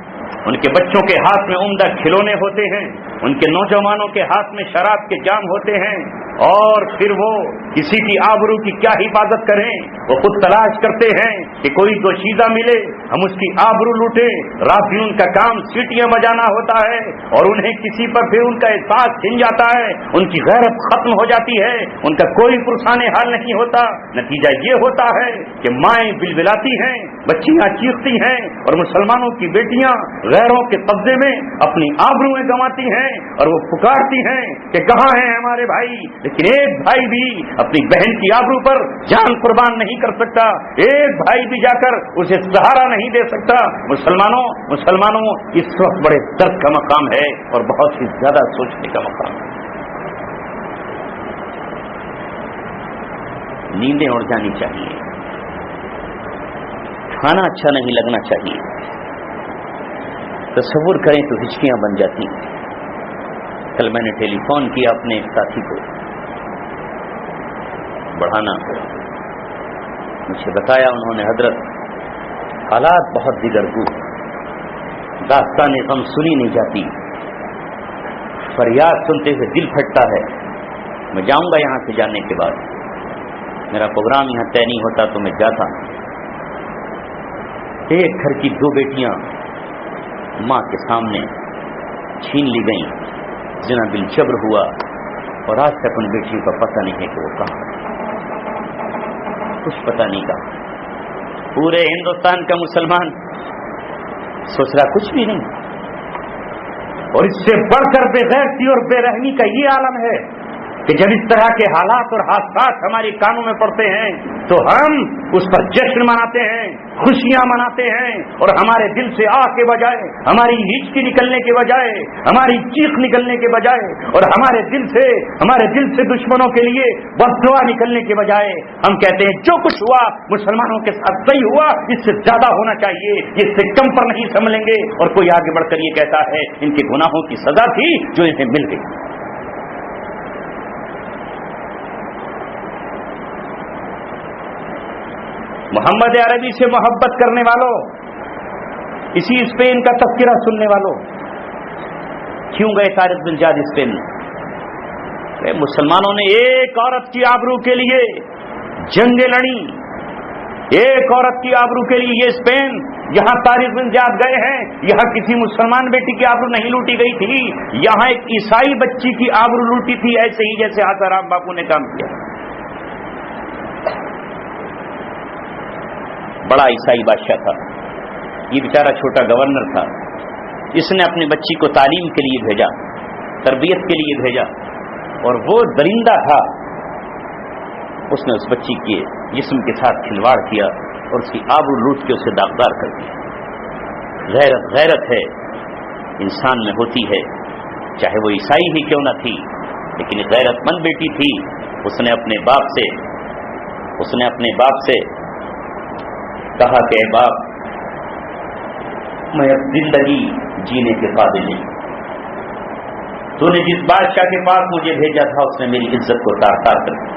ان کے بچوں کے ہاتھ میں عمدہ کھلونے ہوتے ہیں, ان کے نوجوانوں کے ہاتھ میں شراب کے جام ہوتے ہیں, اور پھر وہ کسی کی آبرو کی کیا حفاظت کریں. وہ خود تلاش کرتے ہیں کہ کوئی دوشیزہ ملے, ہم اس کی آبرو لوٹیں. رات بھی ان کا کام سیٹیاں بجانا ہوتا ہے, اور انہیں کسی پر پھر ان کا احساس چھن جاتا ہے, ان کی غیرت ختم ہو جاتی ہے, ان کا کوئی پرسان حال نہیں ہوتا. نتیجہ یہ ہوتا ہے کہ مائیں بلبلاتی ہیں, بچیاں چیختی ہیں, اور مسلمانوں کی بیٹیاں غیروں کے قبضے میں اپنی آبرویں گنواتی ہیں, اور وہ پکارتی ہیں کہ کہاں ہیں ہمارے بھائی. لیکن ایک بھائی بھی اپنی بہن کی آبرو پر جان قربان نہیں کر سکتا, ایک بھائی بھی جا کر اسے سہارا نہیں دے سکتا. مسلمانوں اس وقت بڑے درد کا مقام ہے اور بہت ہی زیادہ سوچنے کا مقام ہے. نیندیں اڑ جانی چاہیے, کھانا اچھا نہیں لگنا چاہیے. تصور کریں تو ہچکیاں بن جاتی ہیں. کل میں نے ٹیلی فون کیا اپنے ایک ساتھی کو, بڑھانا, مجھے بتایا انہوں نے, حضرت حالات بہت دیگرگو, داستان غم سنی نہیں جاتی, فریاد سنتے ہوئے دل پھٹتا ہے. میں جاؤں گا یہاں سے جانے کے بعد, میرا پروگرام یہاں طے نہیں ہوتا تو میں جاتا. ایک گھر کی 2 بیٹیاں ماں کے سامنے چھین لی گئیں, زنا بالجبر ہوا, اور آج تک ان بیٹیوں کا پتہ نہیں ہے کہ وہ کہاں, کچھ پتہ نہیں کہا. پورے ہندوستان کا مسلمان سوچ رہا کچھ بھی نہیں. اور اس سے بڑھ کر بے غیرتی اور بے رحمی کا یہ عالم ہے کہ جب اس طرح کے حالات اور حادثات ہماری کانوں میں پڑتے ہیں تو ہم اس پر جشن مناتے ہیں, خوشیاں مناتے ہیں, اور ہمارے دل سے آہ کے بجائے, ہماری ہچکی نکلنے کے بجائے, ہماری چیخ نکلنے کے بجائے, اور ہمارے دل سے دشمنوں کے لیے بددعا نکلنے کے بجائے ہم کہتے ہیں جو کچھ ہوا مسلمانوں کے ساتھ صحیح ہوا, اس سے زیادہ ہونا چاہیے, اس سے کم پر نہیں سمجھ لیں گے. اور کوئی آگے بڑھ کر یہ کہتا ہے ان کے گناہوں کی سزا تھی جو انہیں مل گئی. محمد عربی سے محبت کرنے والوں, اسی اسپین کا تذکرہ سننے والوں, کیوں گئے طارق بن زیاد اسپین میں؟ مسلمانوں نے ایک عورت کی آبرو کے لیے جنگیں لڑی, ایک عورت کی آبرو کے لیے. یہ اسپین, یہاں طارق بن زیاد گئے ہیں, یہاں کسی مسلمان بیٹی کی آبرو نہیں لوٹی گئی تھی, یہاں ایک عیسائی بچی کی آبرو لوٹی تھی, ایسے ہی جیسے آسارام باپو نے کام کیا. بڑا عیسائی بادشاہ تھا, یہ بیچارہ چھوٹا گورنر تھا. اس نے اپنی بچی کو تعلیم کے لیے بھیجا, تربیت کے لیے بھیجا, اور وہ درندہ تھا. اس نے اس بچی کے جسم کے ساتھ کھلواڑ کیا اور اس کی آبرو لوٹ کے اسے داغدار کر دیا. غیرت ہے انسان میں ہوتی ہے, چاہے وہ عیسائی ہی کیوں نہ تھی, لیکن غیرت مند بیٹی تھی. اس نے اپنے باپ سے کہا کہ اے باپ, میں اب زندگی جینے کے قابل نہیں. تو نے جس بادشاہ کے پاس مجھے بھیجا تھا اس نے میری عزت کو تار تار کر دیا.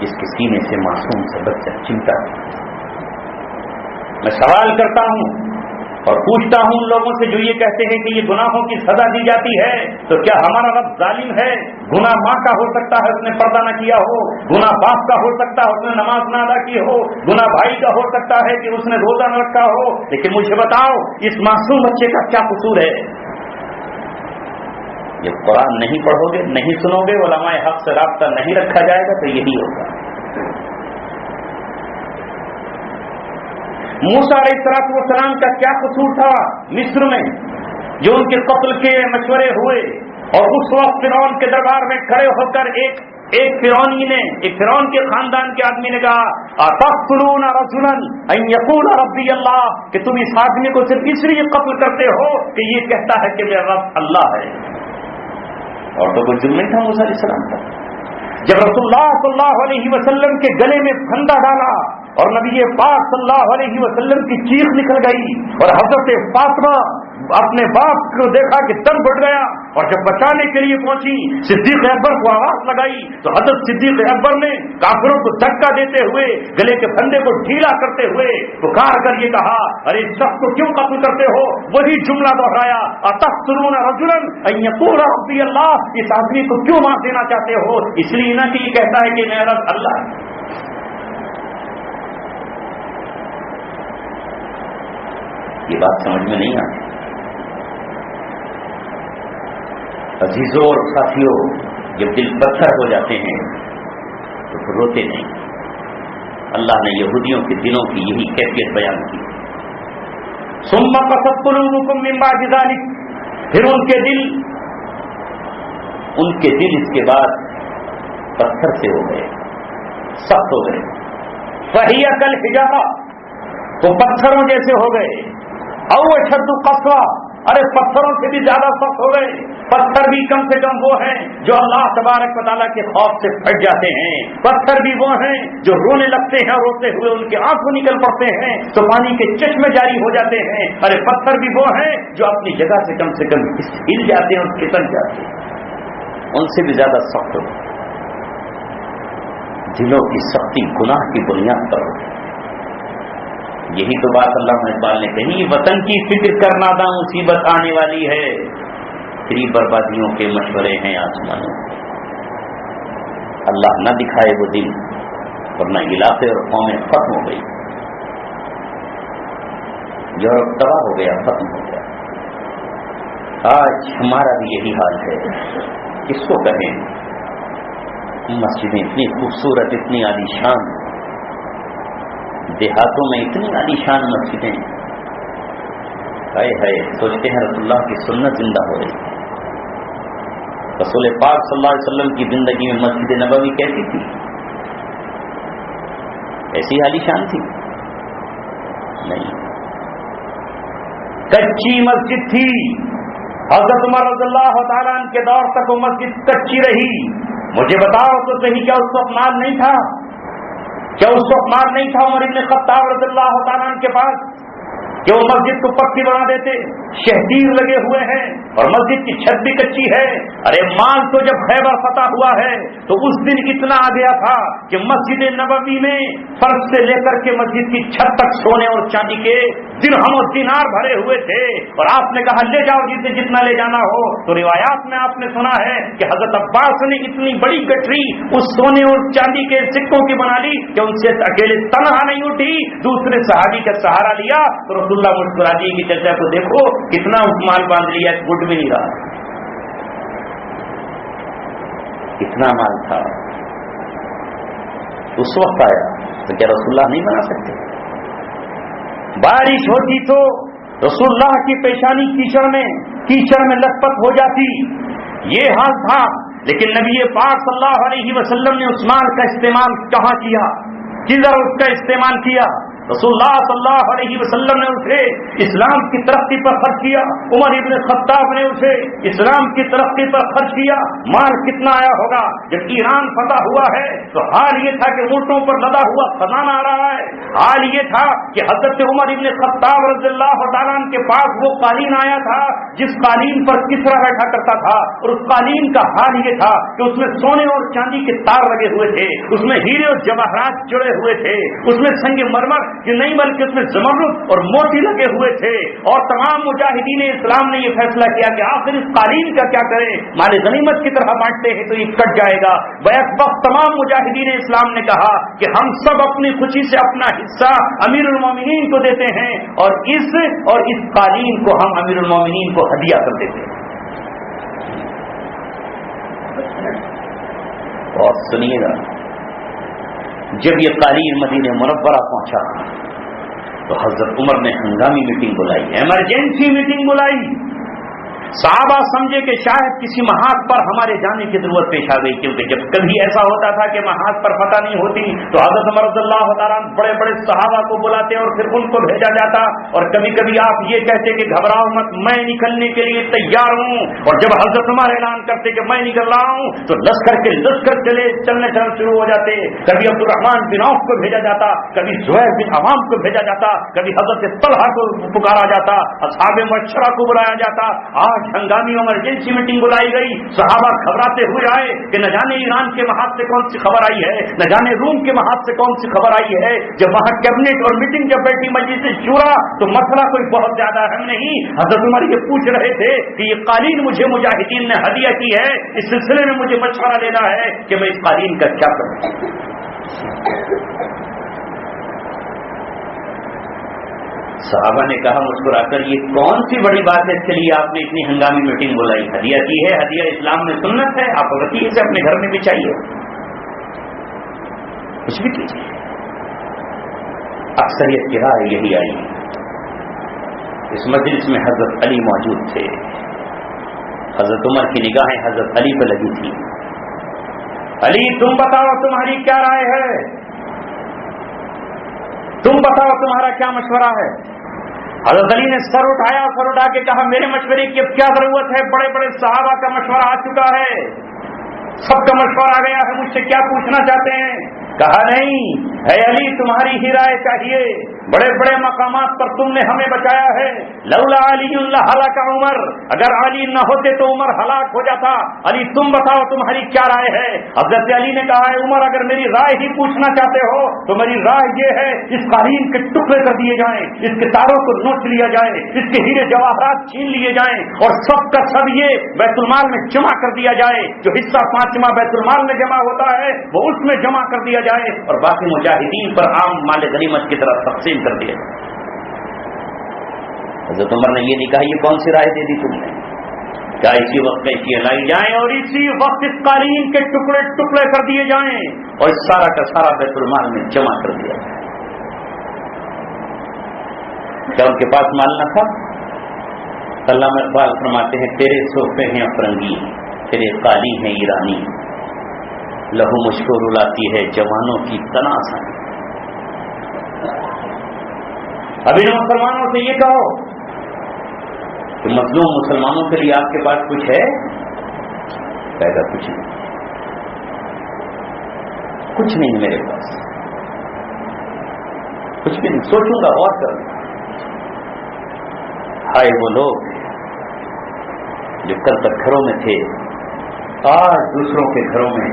جس کے سینے سے معصوم سے بچہ چمٹا۔ میں سوال کرتا ہوں اور پوچھتا ہوں ان لوگوں سے جو یہ کہتے ہیں کہ یہ گناہوں کی سزا دی جاتی ہے، تو کیا ہمارا رب ظالم ہے؟ گناہ ماں کا ہو سکتا ہے، اس نے پردہ نہ کیا ہو، گناہ باپ کا ہو سکتا ہے، اس نے نماز نہ ادا کی ہو، گناہ بھائی کا ہو سکتا ہے کہ اس نے روزہ نہ رکھا ہو، لیکن مجھے بتاؤ اس معصوم بچے کا کیا قصور ہے؟ جب قرآن نہیں پڑھو گے، نہیں سنو گے، علماء حق سے رابطہ نہیں رکھا جائے گا تو یہی ہوگا۔ موسیٰ علیہ السلام کا کیا قصور تھا مصر میں جو ان کے قتل کے مشورے ہوئے، اور اس وقت فرعون کے دربار میں کھڑے ہو کر ایک فرعون کے خاندان کے آدمی نے کہا اتقتلون رجلا ان یقول ربی اللہ، کہ تم اس آدمی کو صرف اس لیے قتل کرتے ہو کہ یہ کہتا ہے کہ میرا رب اللہ ہے۔ اور تو کوئی جرم نہیں تھا موسیٰ علیہ السلام کا۔ جب رسول اللہ صلی اللہ علیہ وسلم کے گلے میں پھندا ڈالا اور نبی پاک صلی اللہ علیہ وسلم کی چیخ نکل گئی اور حضرت فاطمہ اپنے باپ کو دیکھا کہ دم گھٹ گیا، اور جب بچانے کے لیے پہنچی صدیق اکبر کو آواز لگائی تو حضرت صدیق اکبر نے کافروں کو دھکا دیتے ہوئے گلے کے پھندے کو ڈھیلا کرتے ہوئے پکار کر یہ کہا ارے اس شخص کو کیوں قتل کرتے ہو؟ وہی جملہ دہرایا اتقتلون رجلا ان یقول ربی اللہ، اس آدمی کو کیوں مار دینا چاہتے ہو؟ اس لیے نہ کہ یہ کہتا ہے کہ میرا رب اللہ ہے۔ یہ بات سمجھ میں نہیں آتی۔ عزیزوں اور ساتھیوں، جب دل پتھر ہو جاتے ہیں تو پھر روتے نہیں۔ اللہ نے یہودیوں کے دلوں کی یہی کیفیت بیان کی۔ ثم قست قلوبکم من بعد ذلک، پھر ان کے دل اس کے بعد پتھر سے ہو گئے، سخت ہو گئے۔ فہی کالحجارہ، وہ پتھروں جیسے ہو گئے۔ او اشد قسوہ، ارے پتھروں سے بھی زیادہ سخت ہو گئے۔ پتھر بھی کم سے کم وہ ہیں جو اللہ تبارک و تعالیٰ کے خوف سے پھٹ جاتے ہیں، پتھر بھی وہ ہیں جو رونے لگتے ہیں، روتے ہوئے ان کے آنسو نکل پڑتے ہیں تو پانی کے چشمے جاری ہو جاتے ہیں۔ ارے پتھر بھی وہ ہیں جو اپنی جگہ سے کم ہل جاتے ہیں اور پھسل جاتے ہیں، ان سے بھی زیادہ سخت ہو۔ دلوں کی سختی گناہ کی بنیاد پر ہو۔ یہی تو بات اللہ اقبال نے کہی، وطن کی فکر کرنا دا مصیبت آنے والی ہے، تیری بربادیوں کے مشورے ہیں آسمانوں۔ اللہ نہ دکھائے وہ دن، ورنہ علاقے اور قومیں ختم ہو گئی، یورپ تباہ ہو گیا، ختم ہو گیا۔ آج ہمارا بھی یہی حال ہے، کس کو کہیں؟ مسجدیں اتنی خوبصورت، اتنی عالیشان، دیہاتوں میں اتنی عالیشان مسجدیں، ہائے ہائے سوچتے ہیں رسول اللہ کی سنت زندہ ہو رہی۔ رسول پاک صلی اللہ علیہ وسلم کی زندگی میں مسجد نبوی کیسی تھی؟ ایسی عالیشان تھی؟ نہیں، کچی مسجد تھی۔ حضرت عمر رضی اللہ تعالیٰ عنہ کے دور تک وہ مسجد کچی رہی۔ مجھے بتاؤ تو صحیح، کیا اس وقت مال نہیں تھا؟ کیا اس وقت مال نہیں تھا عمر ابن خطاب رضی اللہ تعالیٰ عنہ کے پاس کہ وہ مسجد کو پکی بنا دیتے؟ شہدیر لگے ہوئے ہیں اور مسجد کی چھت بھی کچی ہے۔ ارے مال تو جب خیبر فتح ہوا ہے تو اس دن اتنا آ گیا تھا کہ مسجد نبوی میں فرش سے لے کر کے مسجد کی چھت تک سونے اور چاندی کے درہم اور دینار بھرے ہوئے تھے، اور آپ نے کہا لے جاؤ جسے جتنا لے جانا ہو۔ تو روایات میں آپ نے سنا ہے کہ حضرت عباس نے اتنی بڑی گٹری اس سونے اور چاندی کے سکوں کی بنا لی کہ ان سے اکیلے تنہا نہیں اٹھی، دوسرے صحابی کا سہارا لیا تو رسول اللہ مسکرا دی کہ چچا کو دیکھو کتنا مال باندھ لیا، گٹ بھی نہیں رہا، کتنا مال تھا۔ اس وقت آیا تو کیا رسول اللہ نہیں بنا سکتے؟ بارش ہوتی تو رسول اللہ کی پیشانی کیچڑ میں لت پت ہو جاتی، یہ حال تھا۔ لیکن نبی پاک صلی اللہ علیہ وسلم نے عثمان کا استعمال کہاں کیا؟ کدھر اس کا استعمال کیا؟ رسول اللہ صلی اللہ علیہ وسلم نے اسے اسلام کی ترقی پر خرچ کیا، عمر ابن خطاب نے اسے اسلام کی ترقی پر خرچ کیا۔ مال کتنا آیا ہوگا؟ جب ایران فتح ہوا ہے تو حال یہ تھا کہ اونٹوں پر لدا ہوا خزانہ آ رہا ہے، حال یہ تھا کہ حضرت عمر ابن خطاب رضی اللہ تعالیٰ عنہ کے پاس وہ قالین آیا تھا جس قالین پر کسرا بیٹھا کرتا تھا، اور اس قالین کا حال یہ تھا کہ اس میں سونے اور چاندی کے تار لگے ہوئے تھے، اس میں ہیرے اور جواہرات جڑے ہوئے تھے، اس میں سنگ مرمر کہ نہیں بلکہ اس میں زمرد اور موتی لگے ہوئے تھے۔ اور تمام مجاہدین اسلام نے یہ فیصلہ کیا کہ آخر اس قالین کا کیا کریں، مال غنیمت کی طرح بانٹتے ہیں تو یہ کٹ جائے گا۔ بیک وقت تمام مجاہدین اسلام نے کہا کہ ہم سب اپنی خوشی سے اپنا حصہ امیر المومنین کو دیتے ہیں، اور اس قالین کو ہم امیر المومنین کو ہدیہ کر دیتے ہیں۔ اور سنیے گا، جب یہ قالین مدینہ منورہ پہنچا تو حضرت عمر نے ہنگامی میٹنگ بلائی، ایمرجنسی میٹنگ بلائی۔ صحابہ سمجھے کہ شاید کسی محاذ پر ہمارے جانے کی ضرورت پیش آ گئی، کیونکہ جب کبھی ایسا ہوتا تھا کہ محاذ پر فتح نہیں ہوتی تو حضرت عمر رضی اللہ تعالیٰ بڑے بڑے صحابہ کو بلاتے اور پھر ان کو بھیجا جاتا، اور کبھی کبھی آپ یہ کہتے کہ گھبراؤ مت، میں نکلنے کے لیے تیار ہوں، اور جب حضرت عمر اعلان کرتے کہ میں نکل رہا ہوں تو لشکر چلنے شروع ہو جاتے۔ کبھی عبد الرحمن بن عوف کو بھیجا جاتا، کبھی زہیر بن عوام کو بھیجا جاتا، کبھی حضرت طلحہ کو پکارا جاتا، اصحاب مشورہ کو بلایا جاتا۔ آج ہنگامی ایمرجنسی میٹنگ بلائی گئی، صحابہ گھبراتے ہوئے آئے کہ نہ جانے ایران کے محاذ سے کون سی خبر آئی ہے، نہ جانے روم کے محاذ سے کون سی خبر آئی ہے۔ جب وہاں کیبنٹ اور میٹنگ جب بیٹھی مجلس شورا تو مسئلہ کوئی بہت زیادہ اہم نہیں، حضرت عمر یہ پوچھ رہے تھے کہ یہ قالین مجھے مجاہدین نے ہدیہ کی ہے، اس سلسلے میں مجھے مشورہ لینا ہے کہ میں اس قالین کا کیا کروں۔ صحابہ نے کہا مسکرا کر، یہ کون سی بڑی بات ہے اس کے لیے آپ نے اتنی ہنگامی میٹنگ بلائی؟ ہدیہ کی ہے، ہدیہ اسلام میں سنت ہے، آپ رکھیے اسے اپنے گھر میں بھی چاہیے، کچھ بھی کیجیے۔ اکثریت کی رائے یہی آئی۔ اس مجلس میں حضرت علی موجود تھے، حضرت عمر کی نگاہیں حضرت علی پہ لگی تھی۔ علی تم بتاؤ تمہاری کیا رائے ہے، تم بتاؤ تمہارا کیا مشورہ ہے؟ حضرت علی نے سر اٹھایا، سر اٹھا کے کہا میرے مشورے کی اب کیا ضرورت ہے، بڑے بڑے صحابہ کا مشورہ آ چکا ہے، سب کا مشورہ آ گیا ہے، مجھ سے کیا پوچھنا چاہتے ہیں؟ کہا نہیں اے علی تمہاری ہی رائے چاہیے، بڑے بڑے مقامات پر تم نے ہمیں بچایا ہے۔ لولا علی لہلک عمر، اگر علی نہ ہوتے تو عمر ہلاک ہو جاتا۔ علی تم بتاؤ تمہاری کیا رائے ہے؟ حضرت علی نے کہا ہے عمر اگر میری رائے ہی پوچھنا چاہتے ہو تو میری رائے یہ ہے اس قالین کے ٹکڑے کر دیے جائیں، اس کے تاروں کو نوچ لیا جائے، اس کے ہیرے جواہرات چھین لیے جائیں، اور سب کا سب یہ بیت المال میں جمع کر دیا جائے، جو حصہ 5واں بیت المال میں جمع ہوتا ہے وہ اس میں جمع کر دیا جائے، اور باقی مجاہدین پر عام مال غنیمت کی طرف تقسیم کر دیا جائے۔ حضرت عمر نے یہ نہیں کہا یہ کون سی رائے دے دی تم نے، کیا اسی وقت کیفیت لائی جائیں اور اسی وقت اس قالین کے ٹکڑے ٹکڑے کر دیے جائیں اور اس سارا کا سارا بیت المال میں جمع کر دیا جائے۔ کیا ان کے پاس مال نہ تھا؟ علامہ اقبال فرماتے ہیں تیرے صوفے ہیں افرنگی، تیرے قالی ہیں ایرانی، لہو مشکو رلاتی ہے جوانوں کی تناسن۔ ابھی مسلمانوں سے یہ کہو کہ مظلوم مسلمانوں کے لیے آپ کے پاس کچھ ہے؟ کہے گا کچھ نہیں، کچھ نہیں میرے پاس، کچھ بھی نہیں، سوچوں گا غور کروں گا۔ ہائے وہ لوگ جو کل تک گھروں میں تھے آج دوسروں کے گھروں میں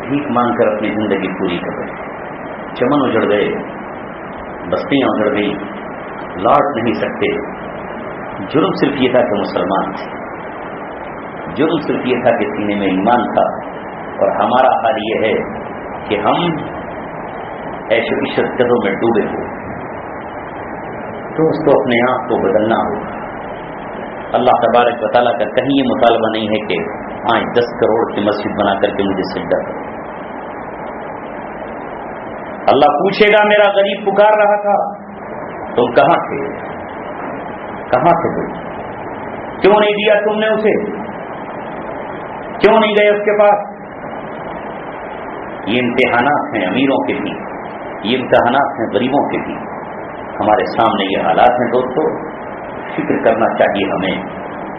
بھیک مانگ کر اپنی زندگی پوری کر رہے، چمن اجڑ گئے، بستیاں اجڑ گئی، لوٹ نہیں سکتے۔ جرم صرف یہ تھا کہ مسلمان تھے، جرم صرف یہ تھا کہ سینے میں ایمان تھا، اور ہمارا حال یہ ہے کہ ہم عیش و عشرت قدوں میں ڈوبے ہوئے۔ تو اس کو اپنے آپ کو بدلنا ہوگا۔ اللہ تبارک و تعالیٰ کا کہیں یہ مطالبہ نہیں ہے کہ 5-10 کروڑ کی مسجد بنا کر کے مجھے سجدہ کرو۔ اللہ پوچھے گا میرا غریب پکار رہا تھا تم کہاں تھے، کہاں تھے تم، کیوں نہیں دیا تم نے اسے، کیوں نہیں گئے اس کے پاس؟ یہ امتحانات ہیں امیروں کے بھی، یہ امتحانات ہیں غریبوں کے بھی. ہمارے سامنے یہ حالات ہیں دوستو. فکر کرنا چاہیے ہمیں,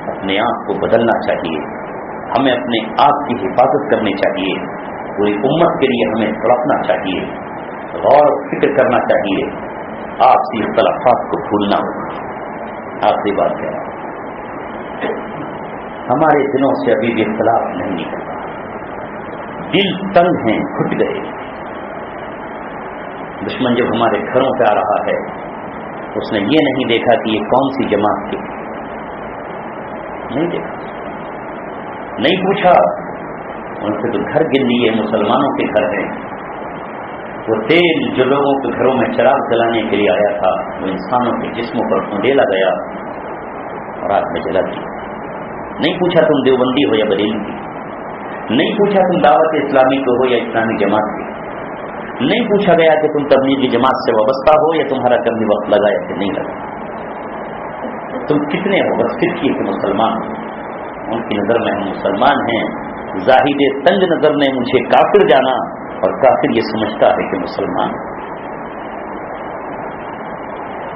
اپنے آپ کو بدلنا چاہیے, ہمیں اپنے آپ کی حفاظت کرنی چاہیے, پوری امت کے لیے ہمیں تڑپنا چاہیے, غور و فکر کرنا چاہیے, آپسی اختلافات کو بھولنا ہوگا. آخری بات کیا ہے, ہمارے دلوں سے ابھی بھی اختلاف نہیں نکلتا, دل تنگ ہیں, گھٹ گئے. دشمن جب ہمارے گھروں پہ آ رہا ہے اس نے یہ نہیں دیکھا کہ یہ کون سی جماعت کی, نہیں دیکھا, نہیں پوچھا. ان سے تو گھر گن لیے, مسلمانوں کے گھر ہیں. وہ تیل جو لوگوں کے گھروں میں چراغ جلانے کے لیے آیا تھا وہ انسانوں کے جسموں پر اونڈیلا گیا اور آگ میں جلا دیا. نہیں پوچھا تم دیوبندی ہو یا بریلوی کی, نہیں پوچھا تم دعوت اسلامی کو ہو یا اسلامی جماعت کی, نہیں پوچھا گیا کہ تم تبلیغی جماعت سے وابستہ ہو یا تمہارا کبھی وقت لگا یا کہ نہیں لگا. تم کتنے ہو, بس فکر کیے کہ مسلمان ہو. ان کی نظر میں ہم مسلمان ہیں. زاہد تنگ نظر نے مجھے کافر جانا اور کافر یہ سمجھتا ہے کہ مسلمان.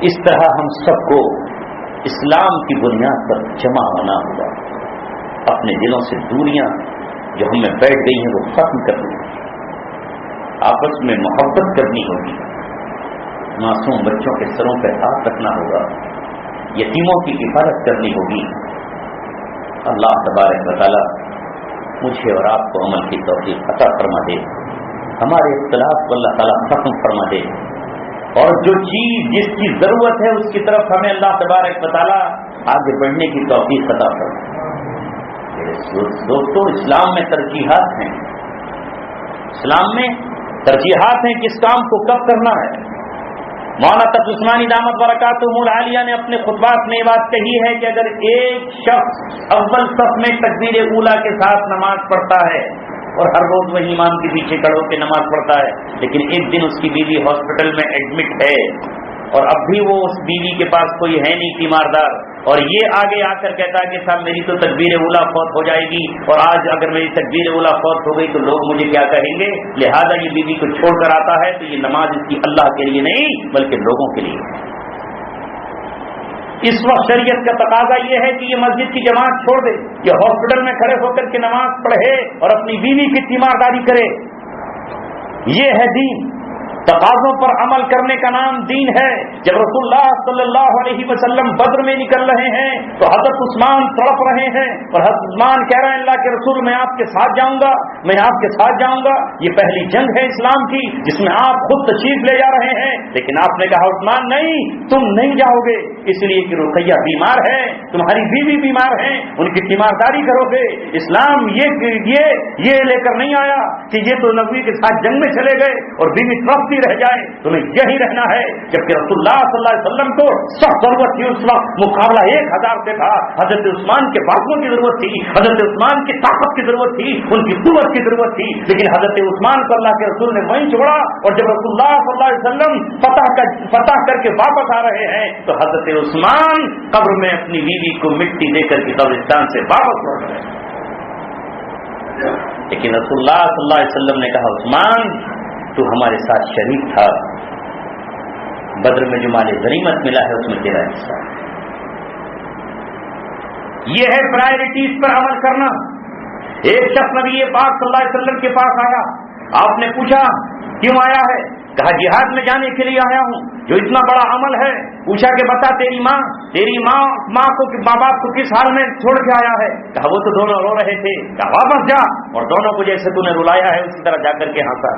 اس طرح ہم سب کو اسلام کی بنیاد پر جمع ہونا ہوگا. اپنے دلوں سے دوریاں جو ہم میں بیٹھ گئی ہیں وہ ختم کرنی ہوگی, آپس میں محبت کرنی ہوگی, معصوم بچوں کے سروں پہ ہاتھ رکھنا ہوگا, یتیموں کی حفاظت کرنی ہوگی. اللہ تبارک و تعالی مجھے اور آپ کو عمل کی توفیق عطا فرما دے, ہمارے اختلاف کو اللہ تعالیٰ ختم فرما دے, اور جو چیز جس کی ضرورت ہے اس کی طرف ہمیں اللہ تبارک و تعالیٰ آگے بڑھنے کی توفیق عطا فرما. دوستو, اسلام میں ترجیحات ہیں, اسلام میں ترجیحات ہیں, کس کام کو کب کرنا ہے. مولانا تقی عثمانی دامت برکاتہم العالیہ نے اپنے خطبات میں یہ بات کہی ہے کہ اگر ایک شخص اول صف میں تکبیر اولیٰ کے ساتھ نماز پڑھتا ہے اور ہر روز وہی امام کے پیچھے کھڑے ہو کے نماز پڑھتا ہے, لیکن ایک دن اس کی بیوی ہاسپٹل میں ایڈمٹ ہے اور اب بھی وہ اس بیوی کے پاس کوئی ہے نہیں تیماردار, اور یہ آگے آ کر کہتا ہے کہ صاحب میری تو تکبیر اولیٰ فوت ہو جائے گی, اور آج اگر میری تکبیر اولیٰ فوت ہو گئی تو لوگ مجھے کیا کہیں گے, لہذا یہ بیوی کو چھوڑ کر آتا ہے تو یہ نماز اس کی اللہ کے لیے نہیں بلکہ لوگوں کے لیے. اس وقت شریعت کا تقاضا یہ ہے کہ یہ مسجد کی جماعت چھوڑ دے, یہ ہاسپٹل میں کھڑے ہو کر کے نماز پڑھے اور اپنی بیوی کی تیمارداری کرے. یہ ہے دین. تقاضوں پر عمل کرنے کا نام دین ہے. جب رسول اللہ صلی اللہ علیہ وسلم بدر میں نکل رہے ہیں تو حضرت عثمان تڑپ رہے ہیں اور حضرت عثمان کہہ رہے ہیں اللہ کے رسول میں آپ کے ساتھ جاؤں گا, میں آپ کے ساتھ جاؤں گا. یہ پہلی جنگ ہے اسلام کی جس میں آپ خود تشریف لے جا رہے ہیں, لیکن آپ نے کہا عثمان نہیں, تم نہیں جاؤ گے, اس لیے کہ رقیہ بیمار ہے, تمہاری بیوی بیمار ہیں, ان کی تیمارداری کرو گے. اسلام یہ لے کر نہیں آیا کہ یہ تو نبی کے ساتھ جنگ میں چلے گئے اور بیوی تڑپتی رہ جائے, تمہیں یہی رہنا ہے. جبکہ رسول اللہ صلی اللہ علیہ وسلم کو سخت ضرورت تھی, اس وقت مقابلہ 1000 سے تھا. حضرت عثمان کے بازوؤں کی ضرورت تھی, حضرت عثمان کی طاقت کی ضرورت تھی, ان کی قوت کی ضرورت تھی, لیکن حضرت عثمان کو اللہ کے رسول نے وہیں چھوڑا. اور جب رسول اللہ صلی اللہ علیہ وسلم فتح کر کے واپس آ رہے ہیں تو حضرت عثمان قبر میں اپنی بیوی کو مٹی دے کر کے قبرستان سے واپس لوٹ گئے. لیکن رسول اللہ صلی اللہ علیہ وسلم نے کہا عثمان تو ہمارے ساتھ شریک تھا, بدر میں جو مال غنیمت ملا ہے اس میں تیرا حصہ. یہ ہے پرائرٹیز پر عمل کرنا. ایک شخص نبی پاک صلی اللہ علیہ وسلم کے پاس آیا, آپ نے پوچھا کیوں آیا ہے, کہا جہاد میں جانے کے لیے آیا ہوں, جو اتنا بڑا عمل ہے. پوچھا کہ بتا تیری ماں کو ماں باپ کو کس حال میں چھوڑ کے آیا ہے, کہا وہ تو دونوں رو رہے تھے. کہا واپس جا اور دونوں کو جیسے تو نے رلایا ہے اسی طرح جا کر کے ہنسا.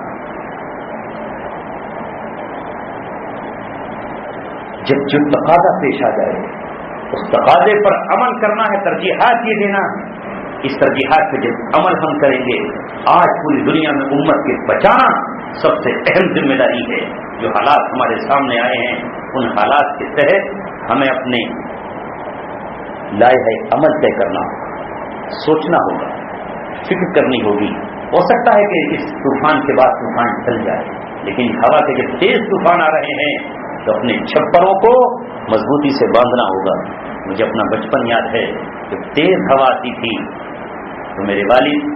جب جو تقاضا پیش آ جائے اس تقاضے پر عمل کرنا ہے, ترجیحات یہ دینا. اس ترجیحات پہ جب عمل ہم کریں گے, آج پوری دنیا میں امت کے بچانا سب سے اہم ذمہ داری ہے. جو حالات ہمارے سامنے آئے ہیں ان حالات کے تحت ہمیں اپنے لائحہ عمل طے کرنا ہوگا, سوچنا ہوگا, فکر کرنی ہوگی. ہو سکتا ہے کہ اس طوفان کے بعد طوفان چل جائے, لیکن ہوا کے جب تیز طوفان آ رہے ہیں تو اپنے چھپروں کو مضبوطی سے باندھنا ہوگا. مجھے اپنا بچپن یاد ہے, جب تیز ہوا آتی تھی تو میرے والد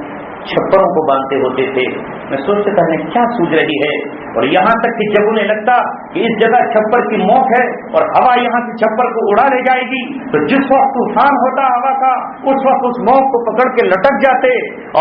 چھپروں کو باندھتے ہوتے تھے. میں سوچتا تھا کیا سوچ رہی ہے اور یہاں تک کہ جب انہیں لگتا کہ اس جگہ چھپر کی موت ہے اور ہوا یہاں سے چھپر کو اڑا لے جائے گی، تو جس وقت طوفان ہوتا ہوا کا اس وقت اس موت کو پکڑ کے لٹک جاتے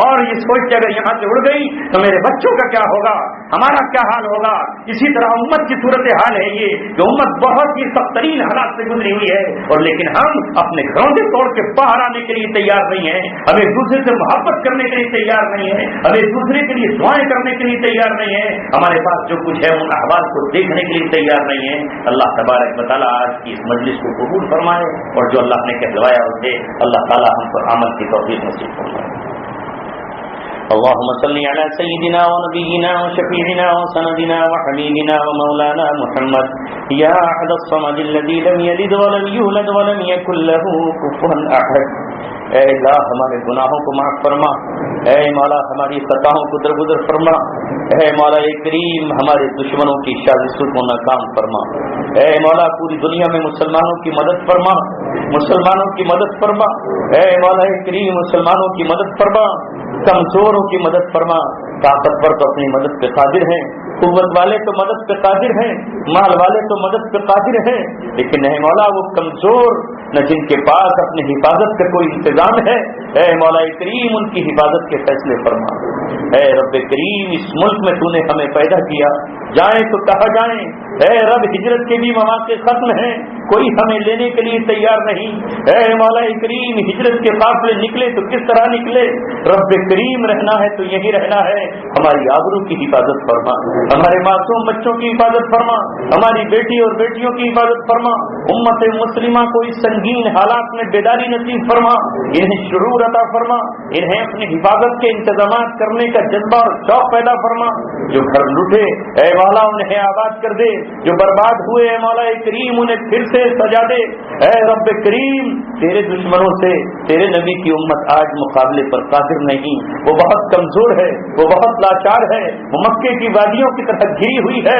اور یہ سوچتے اگر یہاں سے اڑ گئی تو میرے بچوں کا کیا ہوگا، ہمارا کیا حال ہوگا۔ اسی طرح امت کی صورت حال ہے یہ کہ امت بہت ہی سخت ترین حالات سے گزری ہوئی ہے، اور لیکن ہم اپنے گھروں سے توڑ کے باہر آنے کے لیے تیار نہیں ہیں، ہم ایک دوسرے سے محبت کرنے کے لیے تیار نہیں ہیں، ہم ایک دوسرے کے لیے دعائیں کرنے کے لیے تیار نہیں ہیں، ہمارے پاس جو کچھ ہے ان احوال کو دیکھنے کے لیے تیار نہیں ہیں۔ اللہ تبارک و تعالیٰ آج کی اس مجلس کو قبول فرمائے، اور جو اللہ نے کہلوایا اسے اللہ تعالیٰ ہم پر عمل کی توفیق نصیب فرمائے۔ اللهم صل على سيدنا ونبينا وشفيعنا وسندنا وحبيبنا ومولانا محمد يا أحد الصمد الذي لم يلد ولم يولد ولم يكن له كفوا أحد۔ اے اللہ ہمارے گناہوں کو معاف فرما، اے مولا ہماری خطاؤں کو درگزر فرما، اے مولا کریم ہمارے دشمنوں کی سازشوں کو ناکام فرما، اے مولا پوری دنیا میں مسلمانوں کی مدد فرما، مسلمانوں کی مدد فرما، اے مولا کریم مسلمانوں کی مدد فرما، کمزوروں کی مدد فرما۔ طاقتور تو اپنی مدد پہ قادر ہیں، قوت والے تو مدد پہ قادر ہیں، مال والے تو مدد پہ قادر ہیں، لیکن نہیں مولا وہ کمزور نہ جن کے پاس اپنی حفاظت کا کوئی انتظام ہے، اے مولا کریم ان کی حفاظت کے فیصلے فرما۔ اے رب کریم اس ملک میں تو نے ہمیں پیدا کیا، جائیں تو کہاں جائیں، اے رب ہجرت کے بھی مواقع ختم ہیں، کوئی ہمیں لینے کے لیے تیار نہیں، اے مولا کریم ہجرت کے قافلے نکلے تو کس طرح نکلے، رب کریم رہنا ہے تو یہی رہنا ہے، ہماری آبرو کی حفاظت فرما، ہمارے معصوم بچوں کی حفاظت فرما، ہماری بیٹی اور بیٹیوں کی حفاظت فرما، امت مسلمہ کو اس سنگین حالات میں بیداری نصیب فرما، انہیں شعور عطا فرما، انہیں اپنی حفاظت کے انتظامات کرنے کا جذبہ اور شوق پیدا فرما، جو گھر لوٹے اے مولا انہیں آباد کر دے، جو برباد ہوئے اے مولا کریم انہیں پھر سے سجا دے، اے رب کریم تیرے دشمنوں سے تیرے نبی کی امت آج مقابلے پر قادر نہیں، وہ بہت کمزور ہے، وہ بہت لاچار ہے، وہ مکے کی وادیوں کی طرح گھری ہوئی ہے،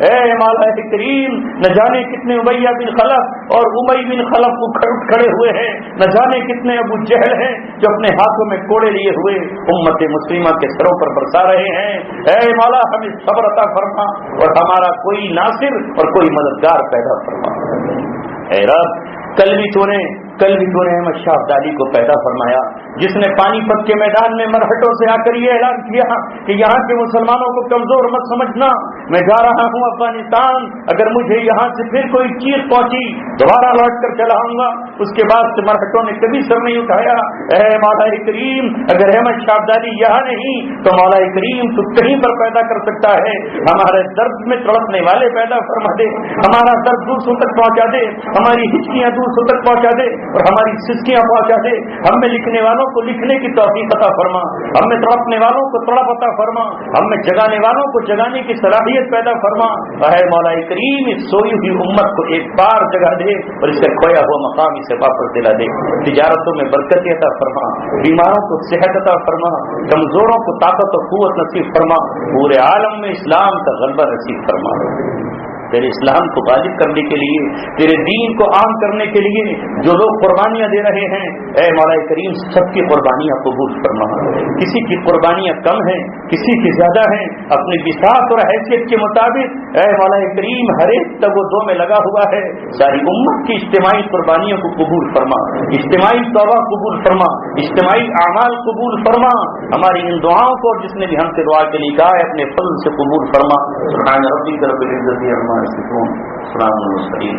اے مولا کریم نہ جانے کتنے امیہ بن خلف اور امی بن خلف کو کھڑے ہوئے ہیں، نہ جانے کتنے ابو جہل ہیں جو اپنے ہاتھوں میں کوڑے لیے ہوئے امت مسلمہ کے سروں پر برسا رہے ہیں، اے مولا ہمیں صبر عطا فرما اور ہمارا کوئی ناصر اور کوئی مددگار پیدا فرما۔ اے رب کل بھی تو نے احمد شاہ ابدالی کو پیدا فرمایا، جس نے پانی پت کے میدان میں مرہٹوں سے آ کر یہ اعلان کیا کہ یہاں کے مسلمانوں کو کمزور مت سمجھنا، میں جا رہا ہوں افغانستان، اگر مجھے یہاں سے پھر کوئی چیز پہنچی دوبارہ لوٹ کر چلا آؤں گا۔ اس کے بعد سے مرہٹوں نے کبھی سر نہیں اٹھایا۔ اے مولا کریم اگر احمد شاہ ابدالی یہاں نہیں تو مولا کریم تو کہیں پر پیدا کر سکتا ہے، ہمارے درد میں تڑپنے والے پیدا فرما دے، ہمارا درد دوسروں تک پہنچا دے، ہماری ہچکیاں دوسروں تک پہنچا دے اور ہماری سسکیاں پہنچا دے، ہم میں لکھنے والوں کو لکھنے کی توفیق عطا فرما، ہم میں تڑپنے والوں کو تڑپ عطا فرما، ہم میں جگانے والوں کو جگانے کی صلاحیت پیدا فرما۔ اے مولا کریم اس سوئی ہوئی امت کو ایک بار جگا دے اور اس سے کھویا ہوا مقام اسے واپس دلا دے، تجارتوں میں برکت عطا فرما، بیماروں کو صحت عطا فرما، کمزوروں کو طاقت و قوت نصیب فرما، پورے عالم میں اسلام کا غلبہ نصیب فرما۔ تیرے اسلام کو غالب کرنے کے لیے، تیرے دین کو عام کرنے کے لیے جو لوگ قربانیاں دے رہے ہیں، اے مولا کریم سب کی قربانیاں قبول فرما، کسی کی قربانیاں کم ہیں کسی کی زیادہ ہیں، اپنی بساط اور حیثیت کے مطابق اے مولا کریم ہر ایک تگ و دو میں لگا ہوا ہے، ساری امت کی اجتماعی قربانیوں کو قبول فرما، اجتماعی توبہ قبول فرما، اجتماعی اعمال قبول فرما، ہماری ان دعاؤں کو جس نے بھی ہم سے دعا کے لیے کہا ہے اپنے فضل سے قبول فرما۔ سبحان ربک رب العزت عما یصفون، سلام علی المرسلین۔